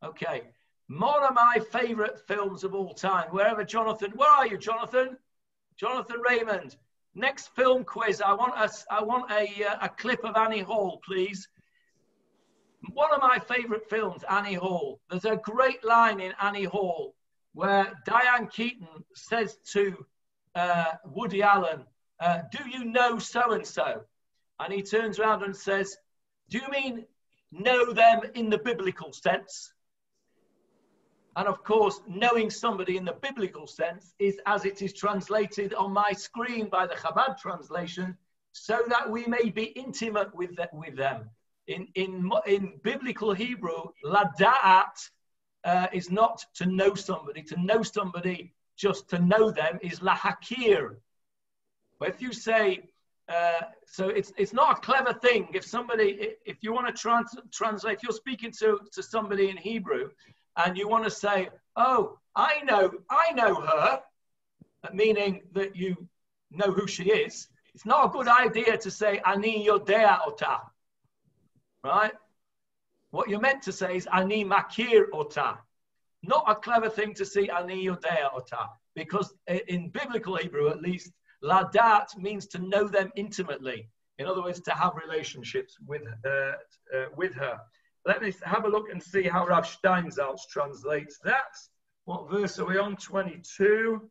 Okay. One of my favourite films of all time. Where are you, Jonathan? Jonathan Raymond. Next film quiz. I want a clip of Annie Hall, please. One of my favourite films, Annie Hall. There's a great line in Annie Hall where Diane Keaton says to Woody Allen, do you know so-and-so? And he turns around and says, do you mean know them in the biblical sense? And of course, knowing somebody in the biblical sense is as it is translated on my screen by the Chabad translation, so that we may be intimate with them. In biblical Hebrew, lada'at is not to know somebody. To know somebody, just to know them, is lahakir. But if you say, so it's not a clever thing. If you want to translate, if you're speaking to somebody in Hebrew, and you want to say, oh, I know her, meaning that you know who she is, it's not a good idea to say, ani yodea ota, right? What you're meant to say is, ani makir ota. Not a clever thing to say, ani yodea ota, because in biblical Hebrew, at least, ladat means to know them intimately. In other words, to have relationships with her. Let me have a look and see how Rav Steinsaltz translates that. What verse are we on? 22.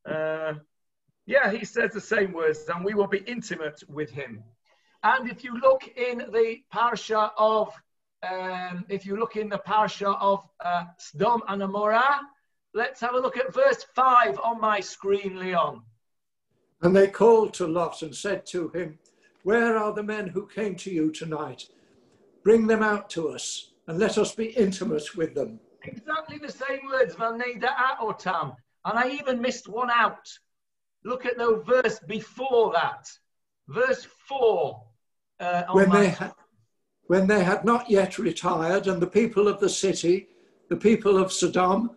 Yeah, he says the same words, and we will be intimate with him. And if you look in the parsha of, Sdom and Amorrah, let's have a look at verse 5 on my screen, Leon. And they called to Lot and said to him, where are the men who came to you tonight? Bring them out to us, and let us be intimate with them. Exactly the same words, otam. And I even missed one out. Look at the verse before that. Verse 4. When they had not yet retired, and the people of the city, the people of Sdom,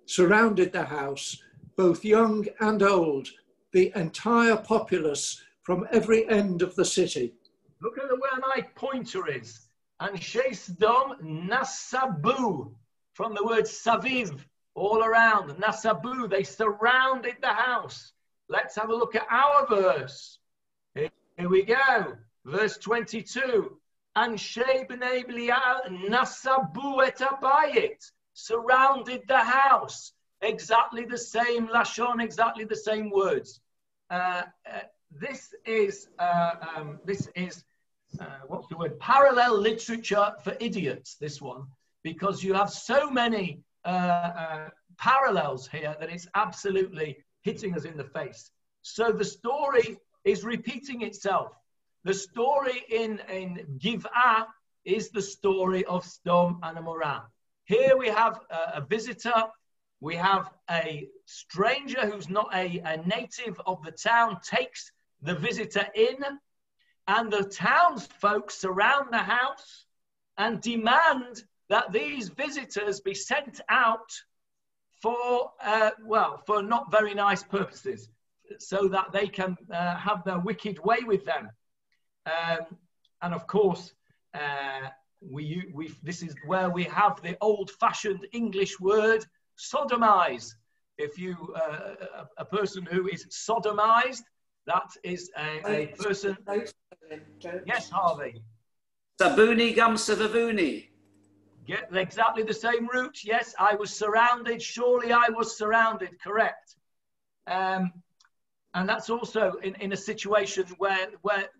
surrounded the house, both young and old, the entire populace from every end of the city. Look at where my pointer is. And Sdom nasabu, from the word saviv, all around. Nasabu, they surrounded the house. Let's have a look at our verse. Here we go. Verse 22. And Shei b'nei Belial nasabu et habayit, surrounded the house. Exactly the same lashon, exactly the same words. This is what's the word? Parallel literature for idiots, this one, because you have so many parallels here that it's absolutely hitting us in the face. So the story is repeating itself. The story in Giveah is the story of Sdom and Amorrah. Here we have a visitor. We have a stranger who's not a native of the town, takes the visitor in, and the townsfolk surround the house and demand that these visitors be sent out for not very nice purposes, so that they can have their wicked way with them. And of course, this is where we have the old-fashioned English word sodomize. If you a person who is sodomized, that is a person. Yes, Harvey. Sabuni gum savavuni. Get exactly the same root. Yes, I was surrounded. Surely I was surrounded. Correct. And that's also in a situation where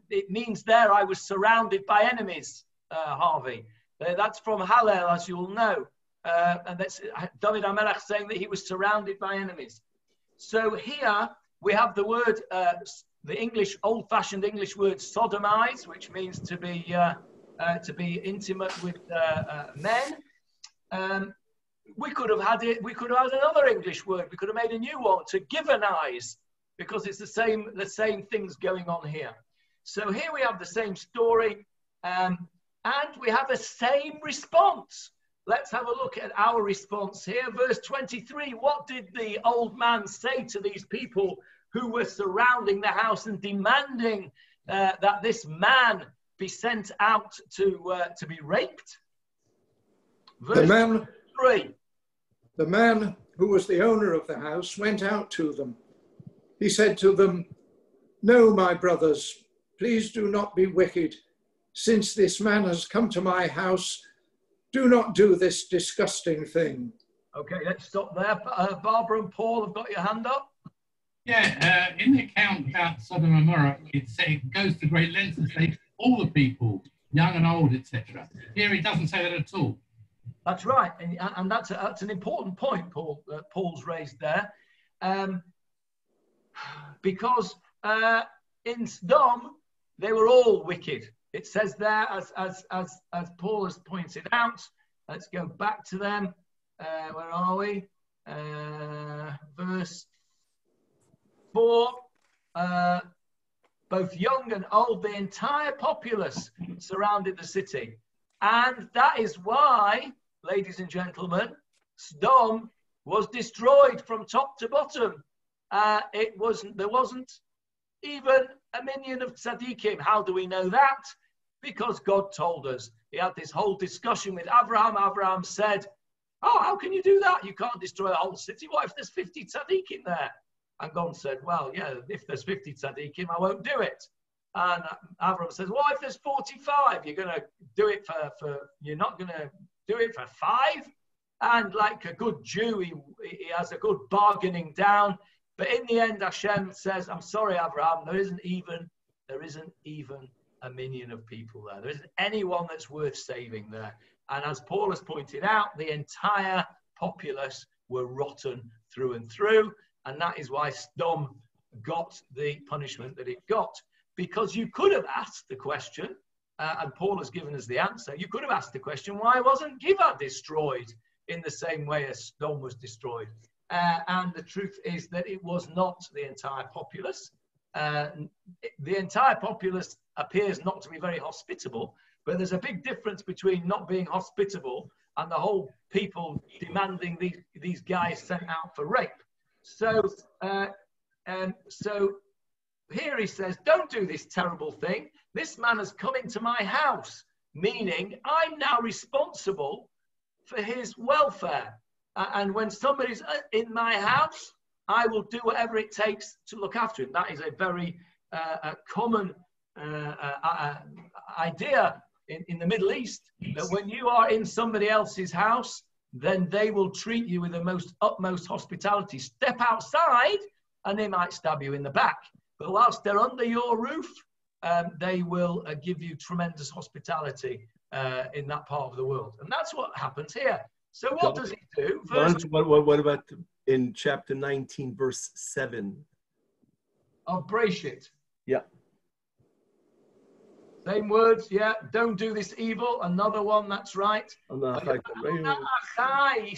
it means there I was surrounded by enemies, Harvey. That's from Hallel, as you'll know. And that's David HaMelech saying that he was surrounded by enemies. So here we have the word, the English, old-fashioned English word sodomize, which means to be intimate with men. We could have had it. We could have had another English word. We could have made a new one, to givenize, because it's the same things going on here. So here we have the same story, and we have the same response. Let's have a look at our response here. Verse 23, what did the old man say to these people who were surrounding the house and demanding that this man be sent out to be raped? Verse 3. The man who was the owner of the house went out to them. He said to them, "No, my brothers, please do not be wicked. Since this man has come to my house, do not do this disgusting thing." Okay, let's stop there. Barbara and Paul have got your hand up. Yeah, in the account about Sodom and Amorrah, it goes to great lengths to say all the people, young and old, etc. Here it doesn't say that at all. That's right, and that's an important point, Paul's raised there, because in Sdom they were all wicked. It says there, as Paul has pointed out. Let's go back to them. Where are we? Verse 4. Both young and old, the entire populace surrounded the city. And that is why, ladies and gentlemen, Sdom was destroyed from top to bottom. There wasn't even a minion of tzaddikim. How do we know that? Because God told us. He had this whole discussion with Abraham. Abraham said, oh, how can you do that? You can't destroy a whole city. What if there's 50 tzaddikim there? And God said, well, yeah, if there's 50 tzaddikim, I won't do it. And Abraham says, well, if there's 45, you're going to do it you're not going to do it for 5? And like a good Jew, he has a good bargaining down. But in the end, Hashem says, I'm sorry, Abraham, there isn't even a minion of people there. There isn't anyone that's worth saving there. And as Paul has pointed out, the entire populace were rotten through and through. And that is why Sdom got the punishment that it got. Because you could have asked the question, and Paul has given us the answer, you could have asked the question, why wasn't Giveah destroyed in the same way as Sdom was destroyed? And the truth is that it was not the entire populace. The entire populace appears not to be very hospitable, but there's a big difference between not being hospitable and the whole people demanding these guys sent out for rape. So here he says, don't do this terrible thing. This man has come into my house, meaning I'm now responsible for his welfare. And when somebody's in my house, I will do whatever it takes to look after him. That is a very common idea in the Middle East, that when you are in somebody else's house, then they will treat you with the utmost hospitality. Step outside and they might stab you in the back. But whilst they're under your roof, they will give you tremendous hospitality in that part of the world. And that's what happens here. So what does he do? What about in chapter 19, verse 7? Of Breshit. Yeah. Same words, yeah. Don't do this evil. Another one, that's right. He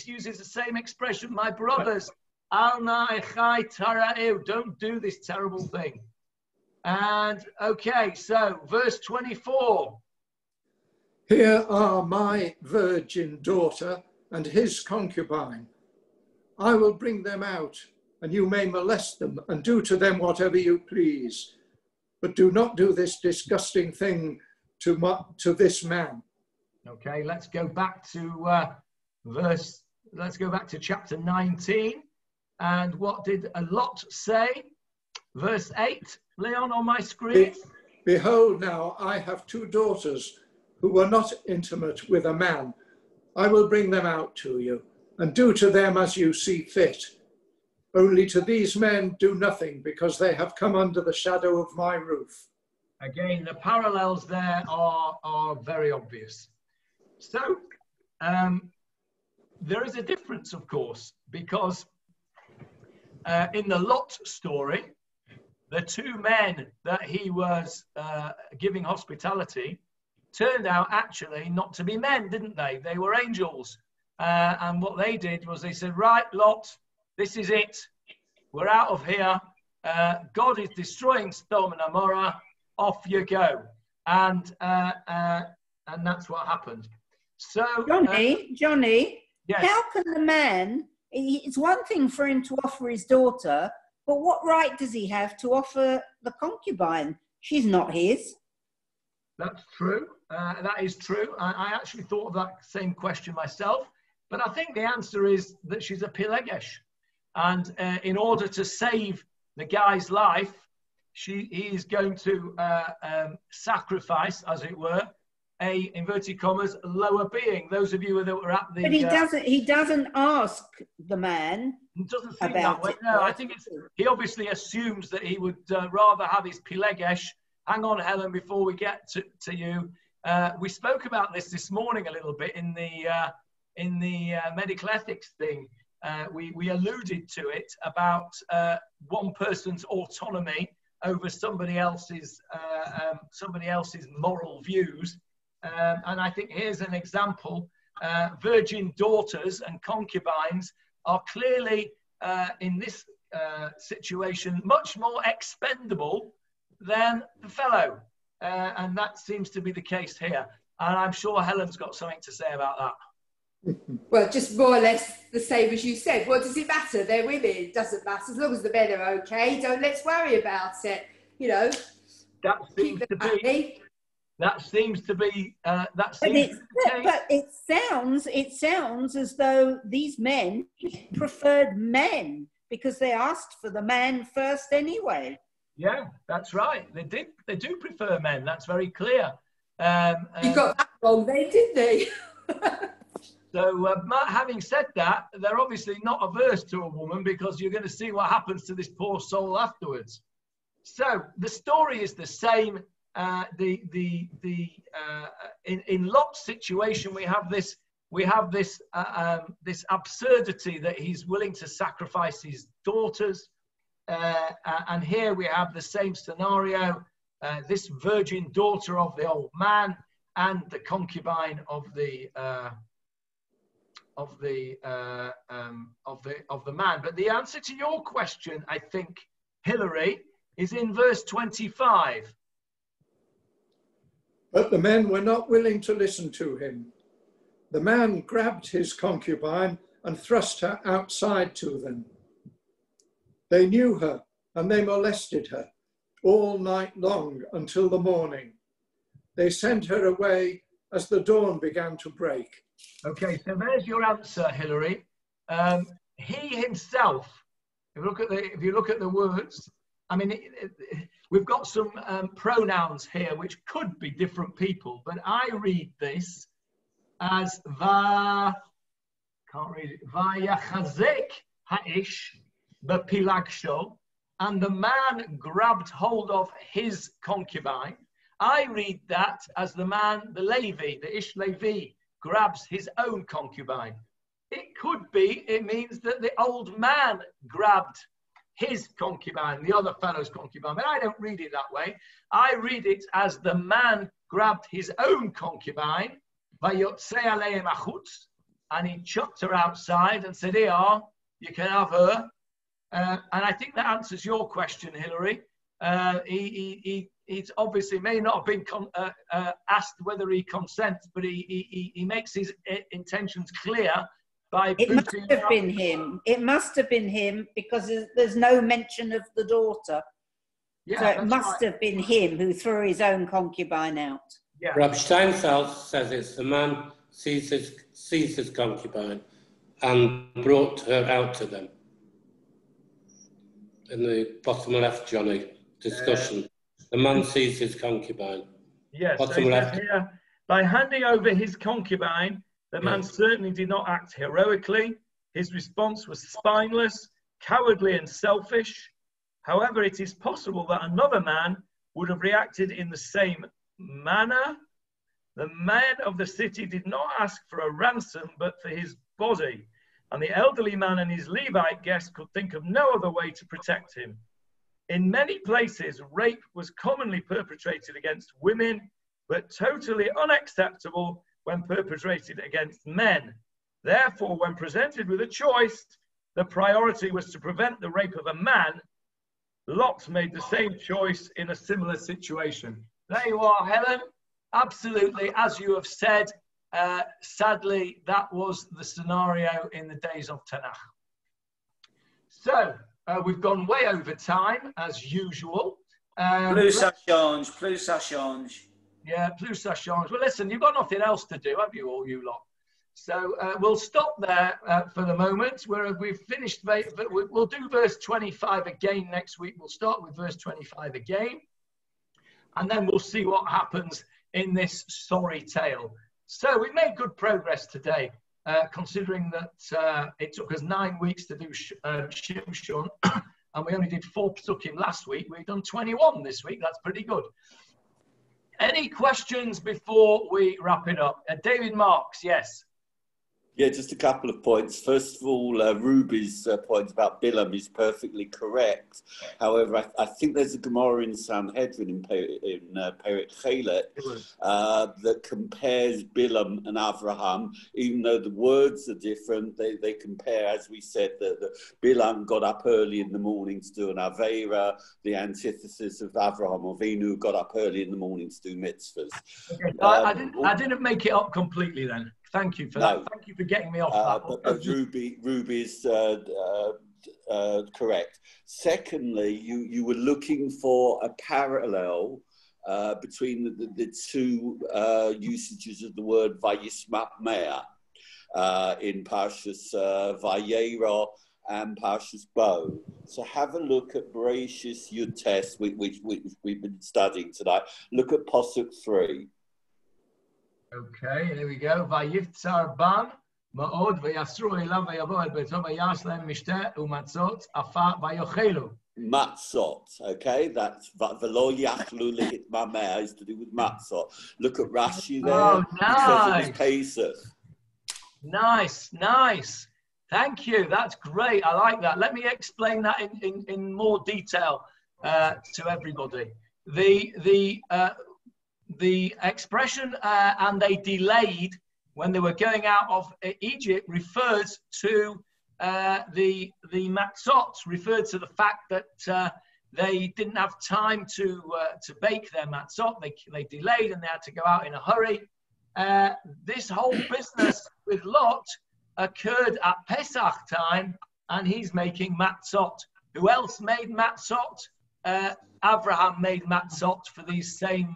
uses the same expression, my brothers. Don't do this terrible thing. And okay, so verse 24. Here are my virgin daughter and his concubine. I will bring them out, and you may molest them and do to them whatever you please. But do not do this disgusting thing to this man. Okay, let's go back to let's go back to chapter 19. And what did Lot say? Verse 8, Leon, on my screen. Behold, now I have 2 daughters who were not intimate with a man. I will bring them out to you, and do to them as you see fit. Only to these men do nothing, because they have come under the shadow of my roof. Again, the parallels there are very obvious. So there is a difference, of course, because in the Lot story, the 2 men that he was giving hospitality turned out actually not to be men, didn't they? They were angels. And what they did was they said, right, Lot, this is it. We're out of here. God is destroying Sdom and Amorrah. Off you go. And that's what happened. So Johnny, yes. How can the man, it's one thing for him to offer his daughter, but what right does he have to offer the concubine? She's not his. That's true. That is true. I actually thought of that same question myself, but I think the answer is that she's a pilegesh. And in order to save the guy's life, he is going to sacrifice, as it were, a, inverted commas, lower being. Those of you that were at the... But he doesn't ask the man. It doesn't seem that way. No, I think he obviously assumes that he would rather have his pilegesh. Hang on, Helen, before we get to you. We spoke about this morning a little bit in medical ethics thing, we alluded to it about one person's autonomy over somebody else's moral views. And I think here's an example. Virgin daughters and concubines are clearly, in this situation, much more expendable than the fellow. And that seems to be the case here. And I'm sure Helen's got something to say about that. Well, just more or less the same as you said. What does it matter? They're women. It doesn't matter. As long as the men are okay, let's worry about it. You know, that seems to be. That seems to be. But it sounds as though these men preferred men because they asked for the man first anyway. Yeah, that's right. They do prefer men. That's very clear. You got that wrong, didn't they? So, having said that, they're obviously not averse to a woman because you're going to see what happens to this poor soul afterwards. So the story is the same. In Lot's situation, we have this absurdity that he's willing to sacrifice his daughters, and here we have the same scenario: this virgin daughter of the old man and the concubine of the man. But the answer to your question, I think, Hilary, is in verse 25. But the men were not willing to listen to him. The man grabbed his concubine and thrust her outside to them. They knew her and they molested her all night long until the morning. They sent her away as the dawn began to break. Okay, so there's your answer, Hilary. He himself, if you look at the words, I mean, we've got some pronouns here which could be different people, but I read this as Vayachazek ha'ish b'pilagsho, and the man grabbed hold of his concubine. I read that as the Levi, the Ish Levi, grabs his own concubine. It means that the old man grabbed his concubine, the other fellow's concubine, but I don't read it that way. I read it as the man grabbed his own concubine, and he chucked her outside and said, "Here, you can have her." And I think that answers your question, Hilary. He obviously may not have been asked whether he consents, but he makes his intentions clear. It must have been him. It must have been him because there's no mention of the daughter. Yeah, so it must have been him who threw his own concubine out. Yeah. Rab Steinsaltz says it's the man seized his concubine and brought her out to them. In the bottom left, Johnny, discussion. The man seized his concubine. Yes, bottom so left. Here, by handing over his concubine, the man certainly did not act heroically. His response was spineless, cowardly and selfish. However, it is possible that another man would have reacted in the same manner. The man of the city did not ask for a ransom, but for his body. And the elderly man and his Levite guest could think of no other way to protect him. In many places, rape was commonly perpetrated against women, but totally unacceptable when perpetrated against men. Therefore, when presented with a choice, the priority was to prevent the rape of a man. Lot made the same choice in a similar situation. There you are, Helen. Absolutely, as you have said, sadly, that was the scenario in the days of Tanakh. So, we've gone way over time, as usual. Plus ça change. Yeah, plus ça change. Well, listen, you've got nothing else to do, have you, all you lot? So we'll stop there for the moment. We've finished, we'll do verse 25 again next week. We'll start with verse 25 again. And then we'll see what happens in this sorry tale. So we made good progress today, considering that it took us 9 weeks to do Shimshon, and we only did 4 psukim last week. We've done 21 this week. That's pretty good. Any questions before we wrap it up? David Marks, yes. Yeah, just a couple of points. First of all, Ruby's point about Bilam is perfectly correct. However, I think there's a Gemara in Sanhedrin in Perek Chelet that compares Bilam and Avraham. Even though the words are different, they compare, as we said, that Bilam got up early in the morning to do an Aveira, the antithesis of Avraham Avinu got up early in the morning to do mitzvahs. Okay. I didn't make it up completely then. Thank you for that. Thank you for getting me off that. But Ruby is correct. Secondly, you were looking for a parallel between the two usages of the word Vayismat Me'ah in Parshas Vayera and Parshas Bo. So have a look at Bereshis Yud Tes, which we've been studying tonight. Look at Pasuk 3. Okay, there we go. Vayiftzar bam ma'od vayasru elav vayavo el beto vayash lehem mishteh umatzot afar vayochelu. Matzot, okay, that's velo yachlu lehitma me'ah is to do with matzot. Look at Rashi there. Oh, nice. Because it was Pesach. Nice. Thank you. That's great. I like that. Let me explain that in more detail to everybody. The expression and they delayed when they were going out of Egypt refers to the matzot, referred to the fact that they didn't have time to bake their matzot. They delayed and they had to go out in a hurry. This whole business with Lot occurred at Pesach time, and he's making matzot. Who else made matzot? Abraham made matzot for these same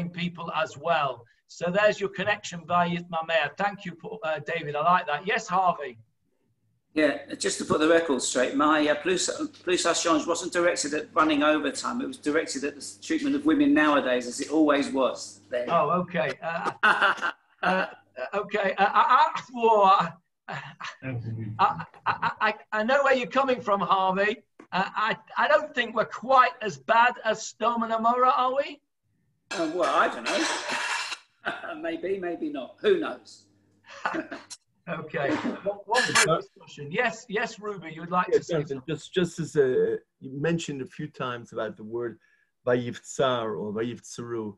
people as well. So there's your connection via Yitma Me'ah. Thank you, David. I like that. Yes, Harvey. Yeah, just to put the record straight, my Plus Hachange wasn't directed at running overtime. It was directed at the treatment of women nowadays, as it always was then. Oh, okay. Okay. I know where you're coming from, Harvey. I don't think we're quite as bad as Sdom and Amorrah, are we? Well, I don't know. Maybe not. Who knows? Okay. One more discussion. Yes, Ruby, you'd like to say something. Just as you mentioned a few times about the word Vayiftzar or Vayivtzaru.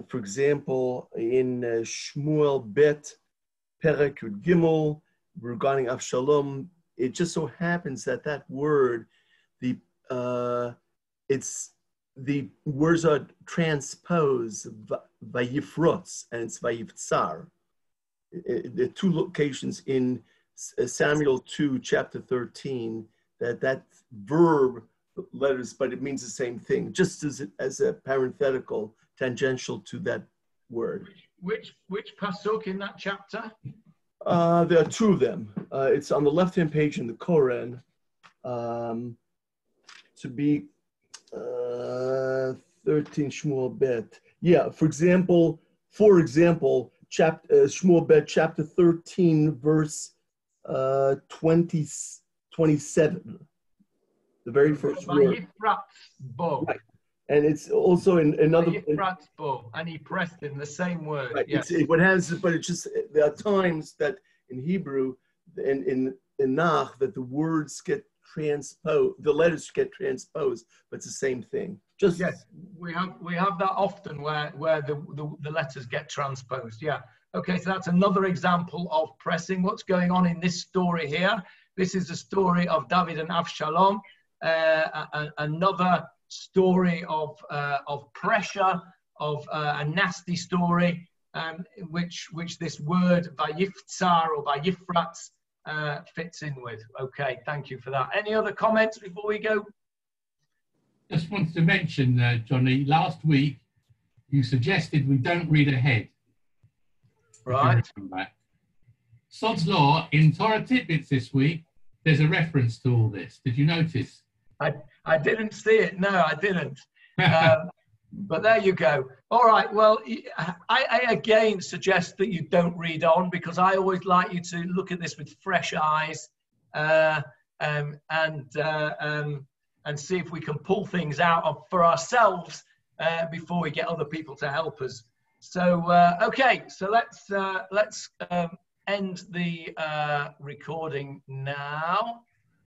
For example, in Shmuel Bet, Perek Yud Gimel, regarding Avshalom, it just so happens that word, the words are transposed Vayifrotz, and it's Vayivtzar. There are two locations in Samuel 2, chapter 13, that verb letters, but it means the same thing, just as a parenthetical, tangential to that word. Which pasuk in that chapter? There are two of them. It's on the left-hand page in the Koran, to be 13 Shmuel Bet. Yeah, for example, Shmuel Bet, chapter 13, verse 27. The very first word. Right. And it's also in another. And he pressed in the same word. Right. Yes. But it's just, there are times that in Hebrew, in Nach, that the words get transposed, the letters get transposed, but it's the same thing. Yes, we have that often where the letters get transposed. Yeah. Okay, so that's another example of pressing. What's going on in this story here? This is the story of David and Avshalom, another story of pressure, of a nasty story, which this word Vayiftzar or Vayifratz fits in with. Okay, thank you for that. Any other comments before we go? Just wanted to mention, Johnny, last week you suggested we don't read ahead. Right. Sod's Law, in Torah Tidbits this week, there's a reference to all this. Did you notice? I didn't see it. No, I didn't. But there you go. All right. Well, I again suggest that you don't read on, because I always like you to look at this with fresh eyes and see if we can pull things out for ourselves before we get other people to help us. So okay, so let's end the recording now.